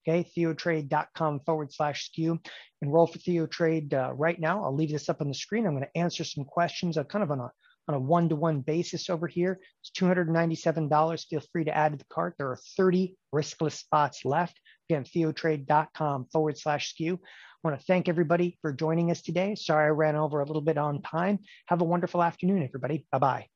okay, theotrade.com/SKU. Enroll for TheoTrade right now. I'll leave this up on the screen. I'm going to answer some questions kind of on a one-to-one basis over here. It's $297. Feel free to add to the cart. There are 30 riskless spots left. Again, theotrade.com/SKU. I want to thank everybody for joining us today. Sorry I ran over a little bit on time. Have a wonderful afternoon, everybody. Bye-bye.